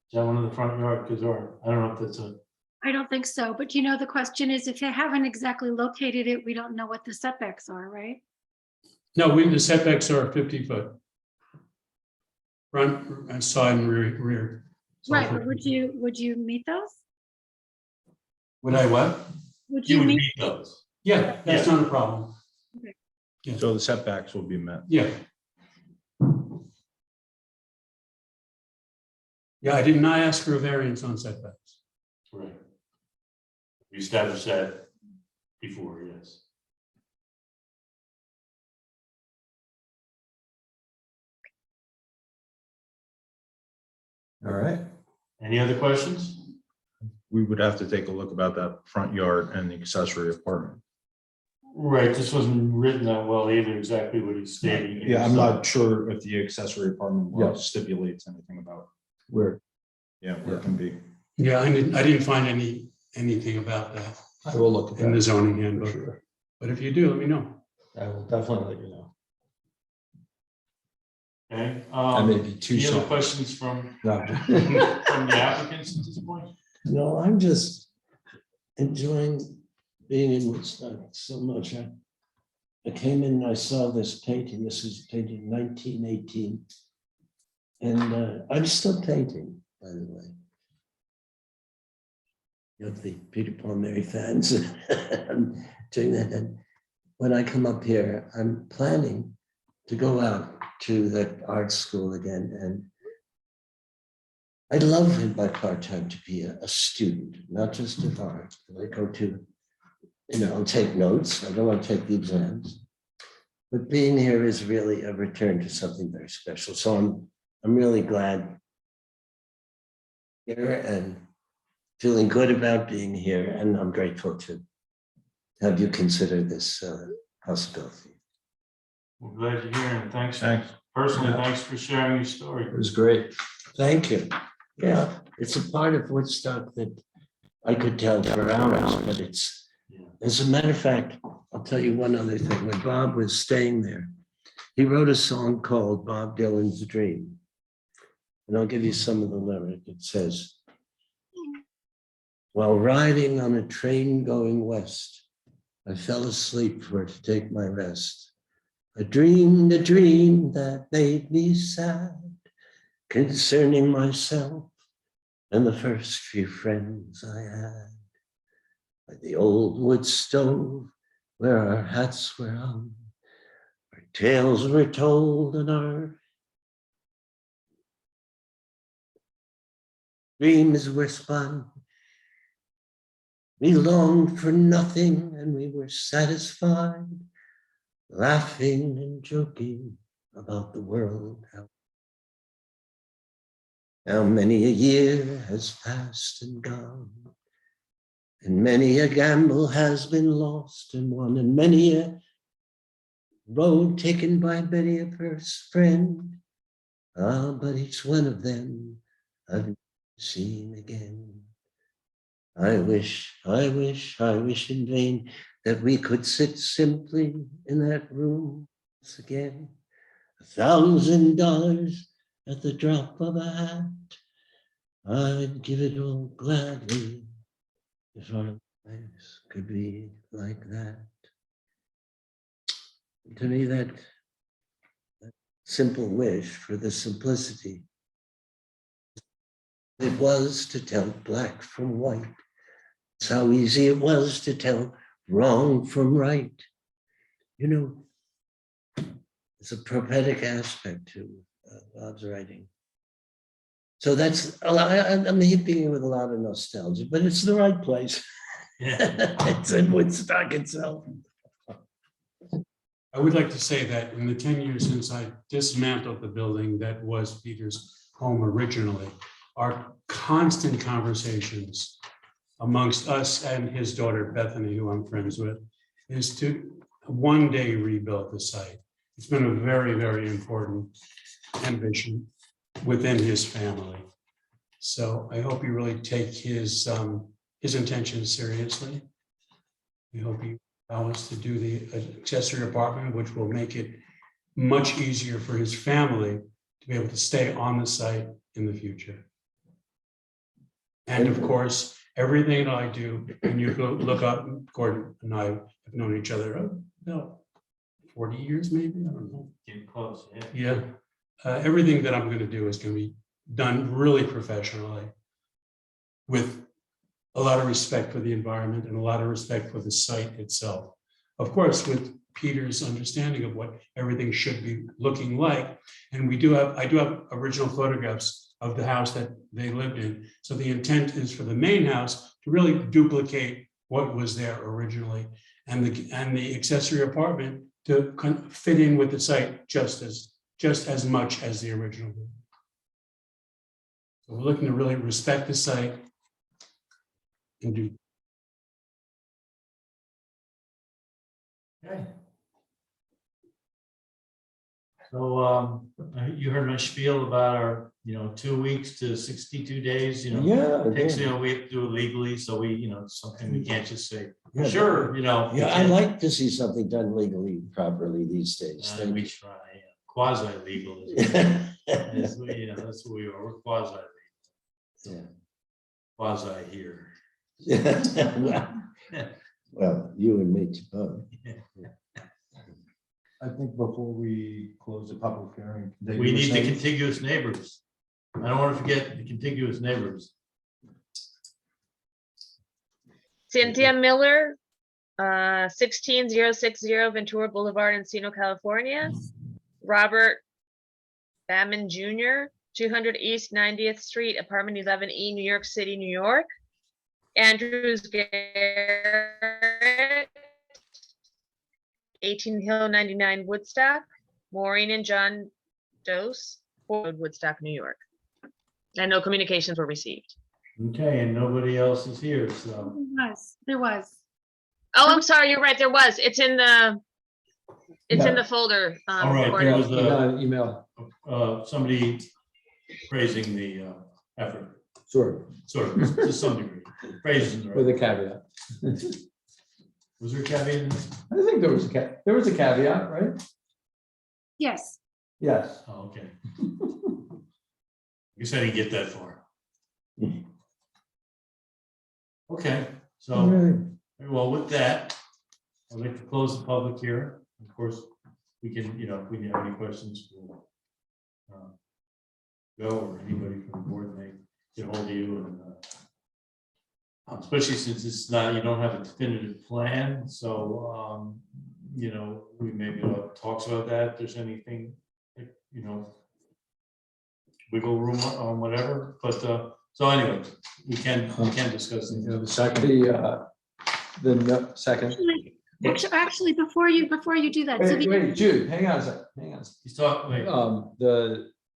Is that one of the front yard, because or, I don't know if that's a, I don't think so, but you know, the question is, if they haven't exactly located it, we don't know what the setbacks are, right? No, the setbacks are 50 foot. Front and side and rear. It's all Right, but 50. would you meet those? Would I what? Would you you would meet? meet those. Yeah, that's not a problem. So the setbacks will be met. Yeah. Yeah, I did not ask for a variance on setbacks. Right. We established that before, yes. All right. Any other questions? We would have to take a look about that front yard and the accessory apartment. Right, this wasn't written that well either, exactly what he's stating. Yeah, I'm not sure if the accessory apartment law Yeah. stipulates anything about, Where where it can be. Yeah, I didn't find anything about that I will look at in the that. zoning For handbook. sure. But if you do, let me know. I will definitely let you know. Okay. I may be too Any other soft. questions from No, I'm just- from the applicants at this point? No, I'm just enjoying being in Woodstock so much. I came in and I saw this painting. This is painting 1918. And I'm still painting, by the way. You know, the Peter Paul Mary fans. I'm doing that. And when I come up here, I'm planning to go out to the art school again. And I'd love in my part-time to be a student, not just of art. I go to, I'll take notes. I don't want to take the exams. But being here is really a return to something very special. So I'm really glad here and feeling good about being here. And I'm grateful to have you consider this possibility. We're glad you're here, and thanks. Thanks. Personally, Yeah. thanks for sharing your story. It was great. Thank you. Yeah, it's a part of Woodstock that I could tell for hours, but as a matter of fact, I'll tell you one other thing. When Bob was staying there, he wrote a song called Bob Dylan's Dream. And I'll give you some of the lyric. It says, while riding on a train going west, I fell asleep for to take my rest. I dreamed a dream that made me sad concerning myself and the first few friends I had. By the old wood stove where our hats were hung, our tales were told and our dreams were spun. We longed for nothing and we were satisfied, laughing and joking about the world. How many a year has passed and gone, and many a gamble has been lost and won, and many a road taken by many a first friend. But each one of them I've never seen again. I wish in vain that we could sit simply in that room once again. $1,000 at the drop of a hat. I'd give it all gladly if our lives could be like that. To me, that simple wish for the simplicity it was to tell black from white. It's how easy it was to tell wrong from right. It's a prophetic aspect to Bob's writing. So that's a lot. I'm beginning with a lot of nostalgia, but it's the right place. It's in Woodstock itself. I would like to say that in the 10 years since I dismantled the building that was Peter's home originally, our constant conversations amongst us and his daughter Bethany, who I'm friends with, is to one day rebuild the site. It's been a very, very important ambition within his family. So I hope you really take his intentions seriously. We hope you allow us to do the accessory apartment, which will make it much easier for his family to be able to stay on the site in the future. And of course, everything that I do, and you go look up, Gordon and I have known each other about 40 years, maybe, I don't know. Getting close, yeah. Yeah, everything that I'm going to do is going to be done really professionally with a lot of respect for the environment and a lot of respect for the site itself. Of course, with Peter's understanding of what everything should be looking like. And I do have original photographs of the house that they lived in. So the intent is for the main house to really duplicate what was there originally, and the accessory apartment to fit in with the site just as much as the original. So we're looking to really respect the site and do. Okay. So, you heard my spiel about our, 2 weeks to 62 days, Yeah. it takes, yeah. we have to do it legally, so we, something we can't just say, Yeah. sure, we Yeah, I can't- like to see something done legally properly these days. Thank we you. try, quasi-legal is, that's what we are, we're quasi, Yeah. quasi here. Well, you and me both. I think before we close the public hearing. that you We were need the saying- contiguous neighbors. I don't want to forget the contiguous neighbors. Cynthia Miller, 16060 Ventura Boulevard, Encino, California. Robert Baman Jr., 200 East 90th Street, apartment 11E, New York City, New York. Andrews Garrett, 18 Hill 99 Woodstock. Maureen and John Dose, Woodstock, New York. And no communications were received. Okay, and nobody else is here, so. There was. Oh, I'm sorry, you're right, there was. It's in the folder. All right, Gordon. there was You got an email. somebody praising the effort, Sure, sort of, to some degree. Praising, with right? a caveat. Was there a caveat in this? I think there was a caveat, right? Yes. Yes. Oh, okay. I guess I didn't get that far. Okay, so, very well, with that, I'd like to close the public hearing. Of course, we can, if we have any questions, we'll go, or anybody from the board may get hold of you, and especially since it's not, you don't have a definitive plan, so, we maybe talks about that, if there's anything, wiggle room on whatever, but, so anyway, we can discuss things. The second. Second. Actually, before you do that, so Wait, Jude, hang on a second, He's talking, wait,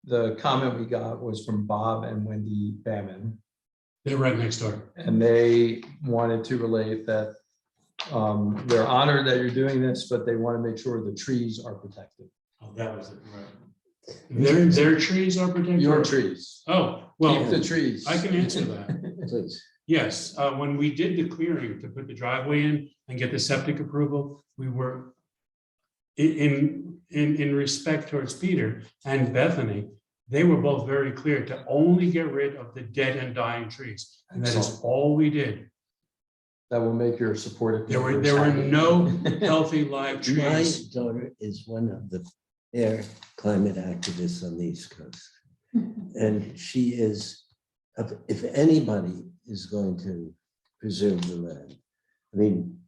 The comment we got was from Bob and Wendy Baman, They're right next door. and they wanted to relate that they're honored that you're doing this, but they want to make sure the trees are protected. oh, that was it, right. Their trees are protected? Your trees. Oh, Keep the well, trees. I can answer that. Please. Yes, when we did the clearing to put the driveway in and get the septic approval, we were in respect towards Peter and Bethany, they were both very clear to only get rid of the dead and dying trees. And that is Excellent. all we did. That will make your supportive. There were neighbors happy. no healthy live My trees. daughter is one of the air climate activists on the East Coast. And she is, if anybody is going to preserve the land, I mean,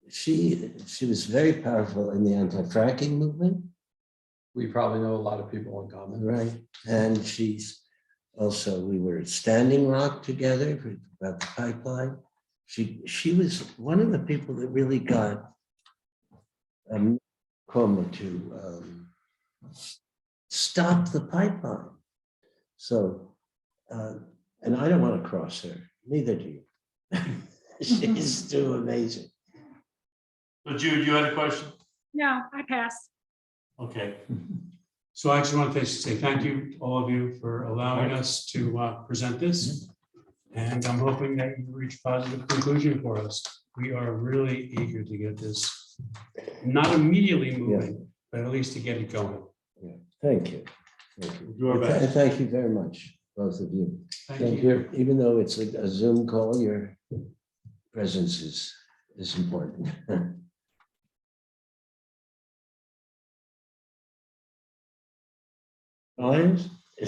she was very powerful in the anti-fracking movement, We probably know a lot of people in common. right? And she's also, we were at Standing Rock together about the pipeline. She was one of the people that really got Cuomo to stop the pipeline. So, and I don't want to cross her, neither do you. She's too amazing. So Jude, you had a question? no, I pass. Okay, So I actually want to say thank you to all of you for allowing us to present this. And I'm hoping that you reach positive conclusion for us. We are really eager to get this, not immediately moving, but at least to get it going. Thank you. Thank you. Do our best. And thank you very much, both of you. Thank you. Even though it's a Zoom call, your presence is important. Lions? We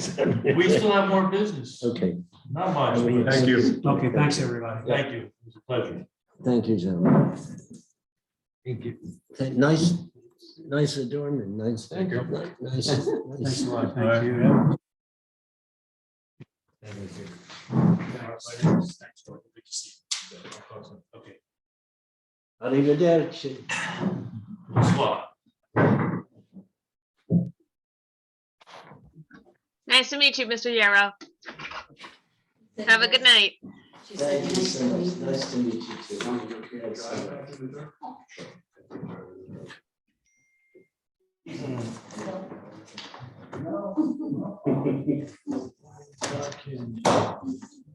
still have more business. Okay, Not much. Thank but- Thank you. Okay, thanks, everybody. Thank you. It was a pleasure. thank you, gentlemen. Thank you. Nice adornment, nice. Thank you. Nice. Thanks a lot. Thank you. Thanks, George. Good to see you. Okay. Arrivederci. Swap. Nice to meet you, Mr. Yarrow. Have a good night. Thank you so much. Nice to meet you too.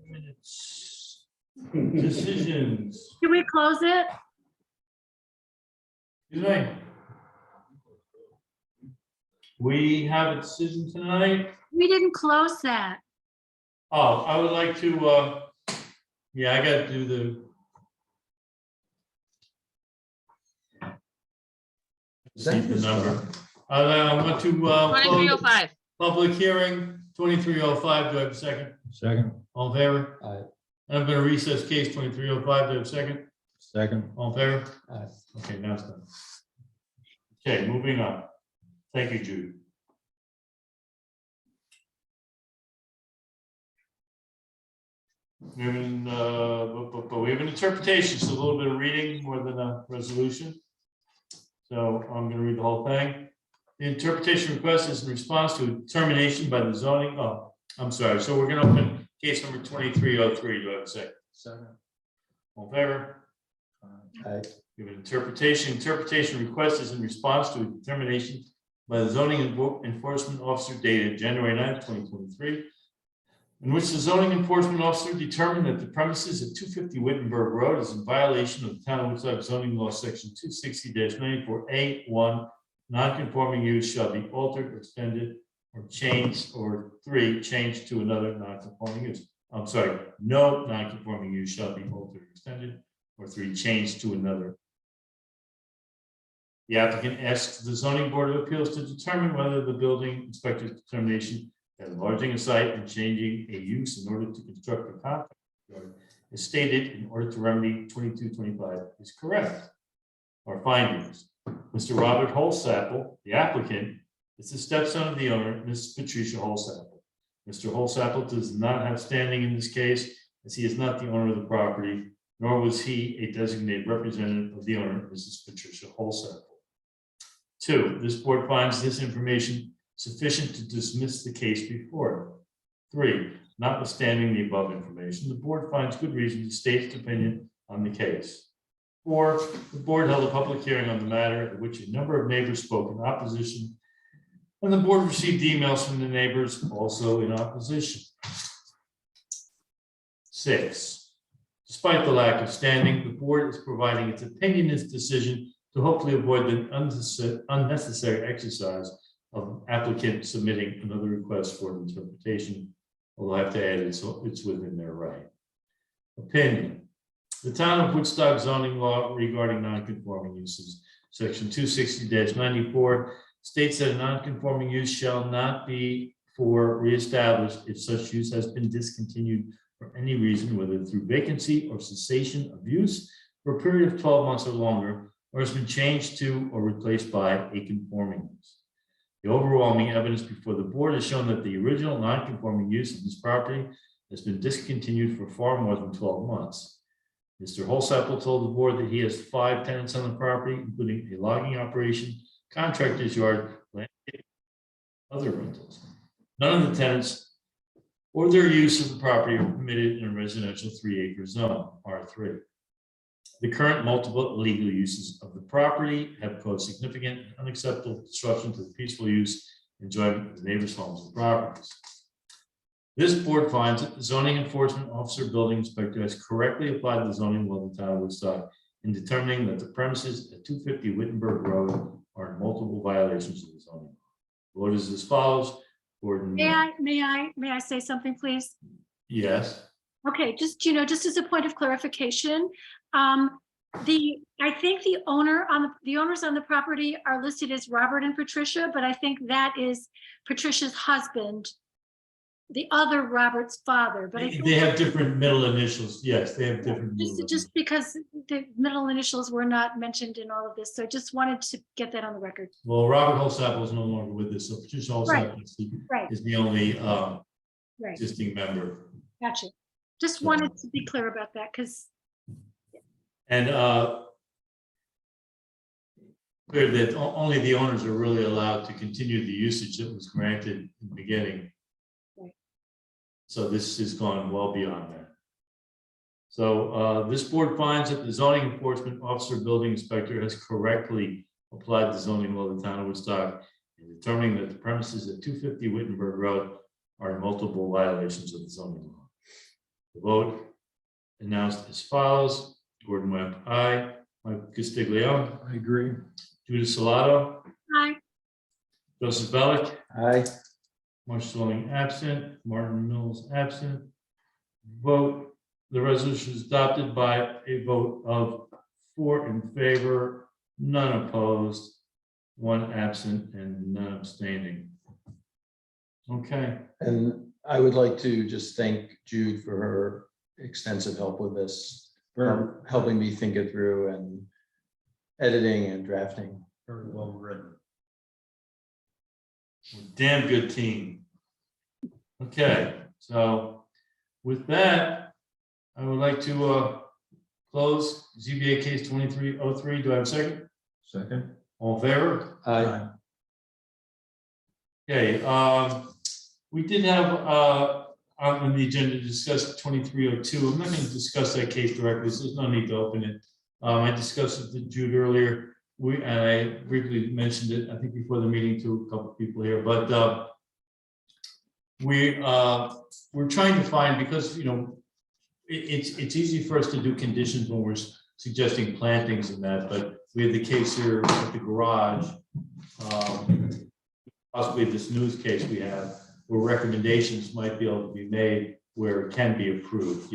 Minutes. Decisions. Can we close it? Excuse me. We have a decision tonight. We didn't close that. Oh, I would like to, yeah, I gotta do the. See the number. I want to, close 2305. public hearing, 2305. Do I have a second? Second. All in favor? Aye. I'm gonna recess case 2305. Do I have a second? Second. All in favor? Aye. Okay, now it's done. Okay, moving on. Thank you, Jude. We have we have an interpretation, so a little bit of reading more than a resolution. So I'm gonna read the whole thing. The interpretation request is in response to a determination by the zoning, I'm sorry, so we're gonna open case number 2303, do I have a second? Second. All in favor? Aye. We have an interpretation request is in response to a determination by the zoning enforcement officer dated January 9th, 2023, in which the zoning enforcement officer determined that the premises at 250 Wittenberg Road is in violation of the town of Woodstock zoning law section 260-94A1. Non-conforming use shall be altered, extended, or changed, or 3, changed to another non-conforming use. I'm sorry, no non-conforming use shall be altered, extended, or 3, changed to another. The applicant asks the zoning board of appeals to determine whether the building inspector's determination that enlarging a site and changing a use in order to construct a compact yard is stated in order to remedy 2225 is correct. Our findings: Mr. Robert Holsapple, the applicant, is the stepson of the owner, Mrs. Patricia Holsapple. Mr. Holsapple does not have standing in this case, as he is not the owner of the property, nor was he a designated representative of the owner, Mrs. Patricia Holsapple. 2, this board finds this information sufficient to dismiss the case before it. 3, notwithstanding the above information, the board finds good reason to state its opinion on the case. 4, the board held a public hearing on the matter at which a number of neighbors spoke in opposition, and the board received emails from the neighbors also in opposition. 6, despite the lack of standing, the board is providing its opinion in its decision to hopefully avoid the unnecessary exercise of applicant submitting another request for an interpretation, although I have to add it's within their right. Opinion: the town of Woodstock zoning law regarding non-conforming uses, section 260-94, states that a non-conforming use shall not be reestablished if such use has been discontinued for any reason, whether through vacancy or cessation of use for a period of 12 months or longer, or has been changed to or replaced by a conforming use. The overwhelming evidence before the board has shown that the original non-conforming use of this property has been discontinued for far more than 12 months. Mr. Holsapple told the board that he has 5 tenants on the property, including a logging operation, contractor's yard, landscaping, other rentals. None of the tenants or their use of the property are permitted in a residential 3-acre zone, R3. The current multiple illegal uses of the property have caused significant and unacceptable disruption to the peaceful use and enjoyment of the neighbors' homes and properties. This board finds that the zoning enforcement officer building inspector has correctly applied the zoning law of the town of Woodstock in determining that the premises at 250 Wittenberg Road are in multiple violations of the zoning law. Vote is as follows. Gordon. May I say something, please? Yes. Okay, just, just as a point of clarification, I think the owners on the property are listed as Robert and Patricia, but I think that is Patricia's husband, the other Robert's father, but I think They have different middle initials. Yes, they have different. middle initials. just because the middle initials were not mentioned in all of this, so I just wanted to get that on the record. Well, Robert Holsapple is no longer with us, so Patricia Holsapple Right. is the only Right, existing member. gotcha. Just wanted to be clear about that, because And clear that only the owners are really allowed to continue the usage that was granted in the beginning. Right. So this has gone well beyond that. So this board finds that the zoning enforcement officer building inspector has correctly applied the zoning law of the town of Woodstock in determining that the premises at 250 Wittenberg Road are in multiple violations of the zoning law. The vote announced as follows. Gordon Webb, aye. Mike Castiglione, I agree. Judith Salato, hi, Joseph Bellak, Aye. Marcia Sterling absent, Martin Mills absent. Vote, the resolution is adopted by a vote of 4 in favor, none opposed, 1 absent, and none abstaining. Okay. And I would like to just thank Jude for her extensive help with this, helping me think it through and editing and drafting. Very well written. Damn good team. Okay, so with that, I would like to close ZBA case 2303. Do I have a second? Second. All in favor? Aye. Okay, we did have on the agenda to discuss 2302. I'm not going to discuss that case directly, so there's no need to open it. I discussed it with Jude earlier. And I briefly mentioned it, I think, before the meeting to a couple of people here, but we're trying to find, because it's easy for us to do conditions when we're suggesting plantings and that, but we have the case here with the garage, possibly this news case we have, where recommendations might be able to be made where it can be approved.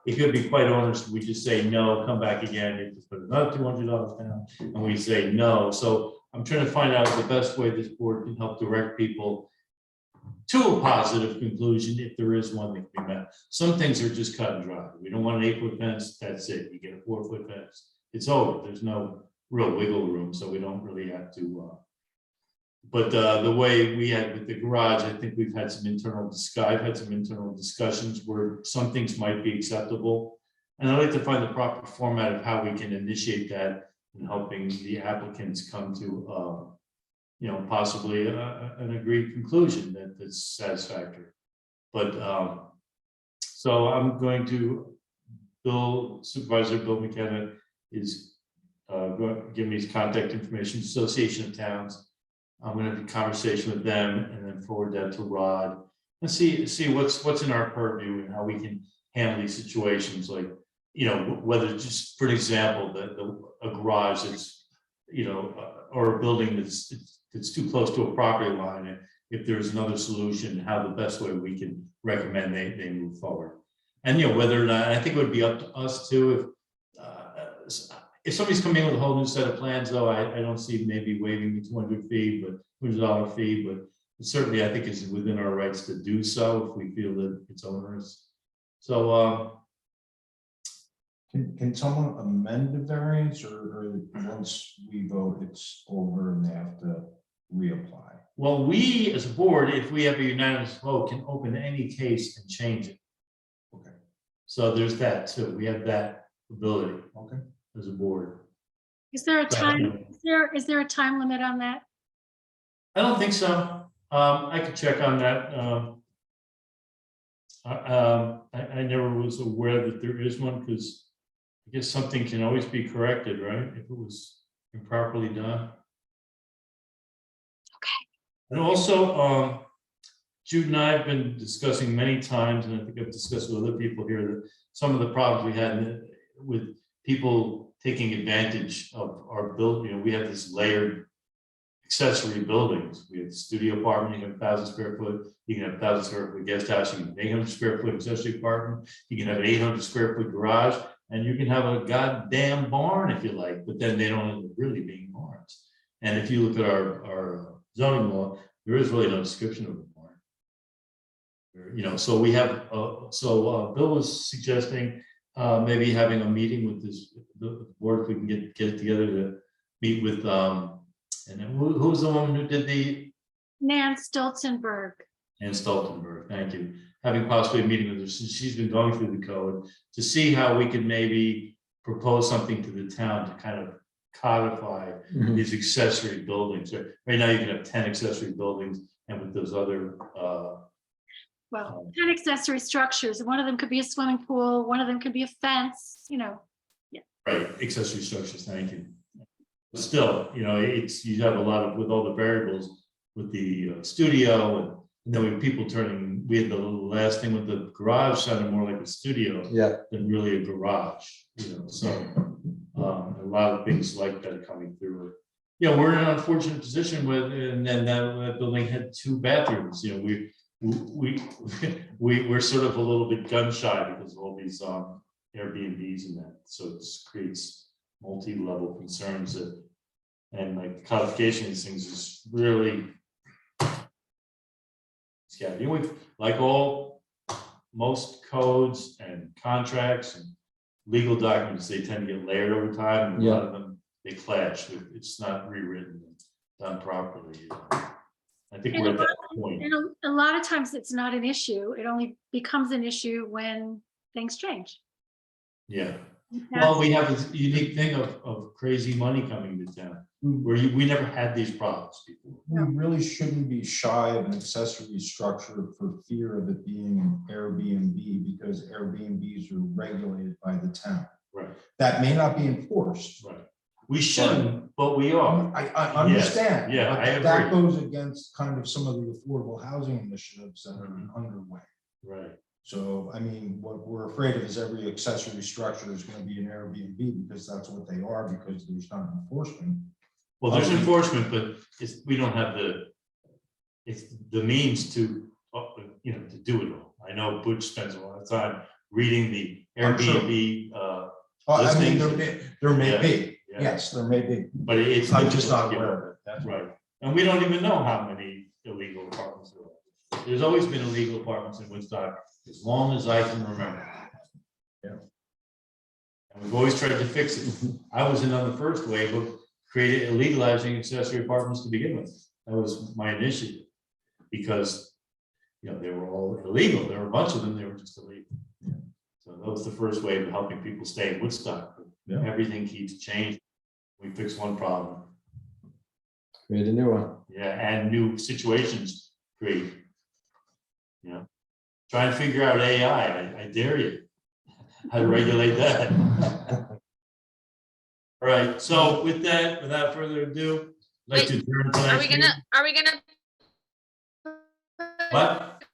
It could be quite honest. We just say no, come back again, you just put another $200 down, and we say no. So I'm trying to find out the best way this board can help direct people to a positive conclusion, if there is one that can be met. Some things are just cut and dry. We don't want an 8-foot fence, that's it. You get a 4-foot fence, it's over. There's no real wiggle room, so we don't really have to. But the way we had with the garage, I think we've had some internal discussions where some things might be acceptable. And I'd like to find the proper format of how we can initiate that in helping the applicants come to, possibly an agreed conclusion that's satisfactory. But so I'm going to, Supervisor Bill McKenna is give me his contact information, Association of Towns. I'm going to have a conversation with them and then forward that to Rod and see what's in our purview and how we can handle these situations. Like, whether just for an example, a garage that's, or a building that's too close to a property line. And if there's another solution, how the best way we can recommend they move forward. And, whether or not, I think it would be up to us too, if somebody's coming in with a whole new set of plans, though, I don't see maybe waiving the 200 fee, but $200 fee, but certainly I think it's within our rights to do so if we feel that it's onerous. So Can someone amend the variance, or once we vote, it's over and they have to reapply? Well, we as a board, if we have a unanimous vote, can open any case and change it. Okay. So there's that too. We have that ability. Okay. As a board. is there a time, is there a time limit on that? I don't think so. I could check on that. I never was aware that there is one, because I guess something can always be corrected, right? If it was improperly done. Okay. And also, Jude and I have been discussing many times, and I think I've discussed with other people here, that some of the problems we had with people taking advantage of our build, you know, we have this layered accessory buildings. We have the studio apartment, you can have 1,000 square foot, you can have 1,000 square foot guest house, you can have 800 square foot accessory apartment, you can have an 800 square foot garage, and you can have a goddamn barn if you like, but then they don't end up really being barns. And if you look at our zoning law, there is really no description of a barn. You know, so we have, Bill was suggesting maybe having a meeting with the board, if we can get it together to meet with, and then who was the woman who did the? Nan Stoltenberg. Ann Stoltenberg, thank you. Having possibly a meeting with her, since she's been going through the code, to see how we could maybe propose something to the town to kind of codify these accessory buildings. So right now you can have 10 accessory buildings, and with those other, Well, 10 accessory structures. And one of them could be a swimming pool. One of them could be a fence, you know. right, accessory structures, thank you. But still, you know, it's, you have a lot of, with all the variables, with the studio, and then with people turning, we had the last thing with the garage sounded more like a studio Yeah. than really a garage, you know, so a lot of things like that are coming through. You know, we're in an unfortunate position with, and then that building had 2 bathrooms, you know, we're sort of a little bit gun shy because of all these Airbnbs and that, so it creates multi-level concerns that, and like codification of these things is really scary. You know, like most codes and contracts and legal documents, they tend to get layered over time, and a lot of them they clash with, it's not rewritten and done properly. You know? I think we're at that point. And a lot of times it's not an issue. It only becomes an issue when things change. Yeah. Well, we have this unique thing of crazy money coming to town, where we never had these problems before. We really shouldn't be shy of an accessory structure for fear of it being an Airbnb, because Airbnbs are regulated by the town. Right. That may not be enforced. Right. We shouldn't, but we are. I understand. Yeah, but I that agree. goes against kind of some of the affordable housing initiatives that are underway. Right. So, I mean, what we're afraid of is every accessory structure is going to be an Airbnb, because that's what they are, because there's not enforcement. Well, there's enforcement, but we don't have the means to, you know, to do it all. I know Butch spends a lot of time reading the Airbnb I mean, listings. there may Yeah, be, yeah. yes, there may be. But it's. I'm just not difficult to aware get- of it. That's Right, and we don't even know how many illegal apartments there are. There's always been illegal apartments in Woodstock, as long as I can remember. Yeah. And we've always tried to fix it. I was in on the first wave of legalizing accessory apartments to begin with. That was my initiative, because, you know, they were all illegal. There were a bunch of them, they were just illegal. So that was the first wave of helping people stay in Woodstock. Yeah. Everything keeps changing. We fix one problem. Create a new one. Yeah, and new situations create. You know, try and figure out AI. I dare you. How to regulate that. All right, so with that, without further ado, I'd like to adjourn Are tonight's we meeting. gonna? What?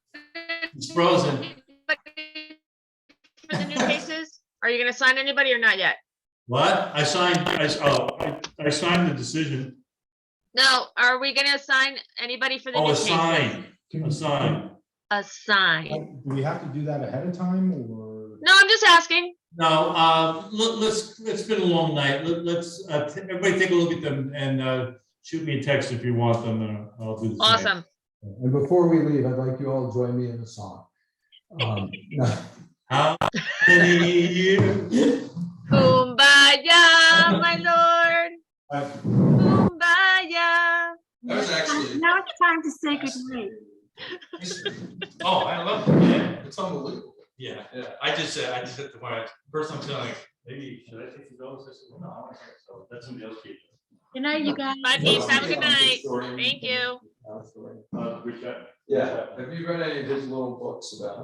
It's frozen. For the new cases? Are you gonna sign anybody or not yet? What? I signed the decision. No, are we gonna assign anybody for the Oh, new a cases? sign, a sign. Assign. Do we have to do that ahead of time, or? No, I'm just asking. No, it's been a long night. Let's everybody take a look at them and shoot me a text if you want them, and I'll do the same. Awesome. And before we leave, I'd like you all to join me in a song. How many years? Kumbaya, my lord. Kumbaya. Now it's time to say goodnight. Oh, I love it. Yeah, it's unbelievable. Yeah, I just hit the point. First I'm telling, maybe should I take the dose? I said, well, no, I want to take it. So that's somebody else. Good night, you guys. Bye, peeps. Have a good night. Thank you. Good job. Yeah. Have you read any of his little books about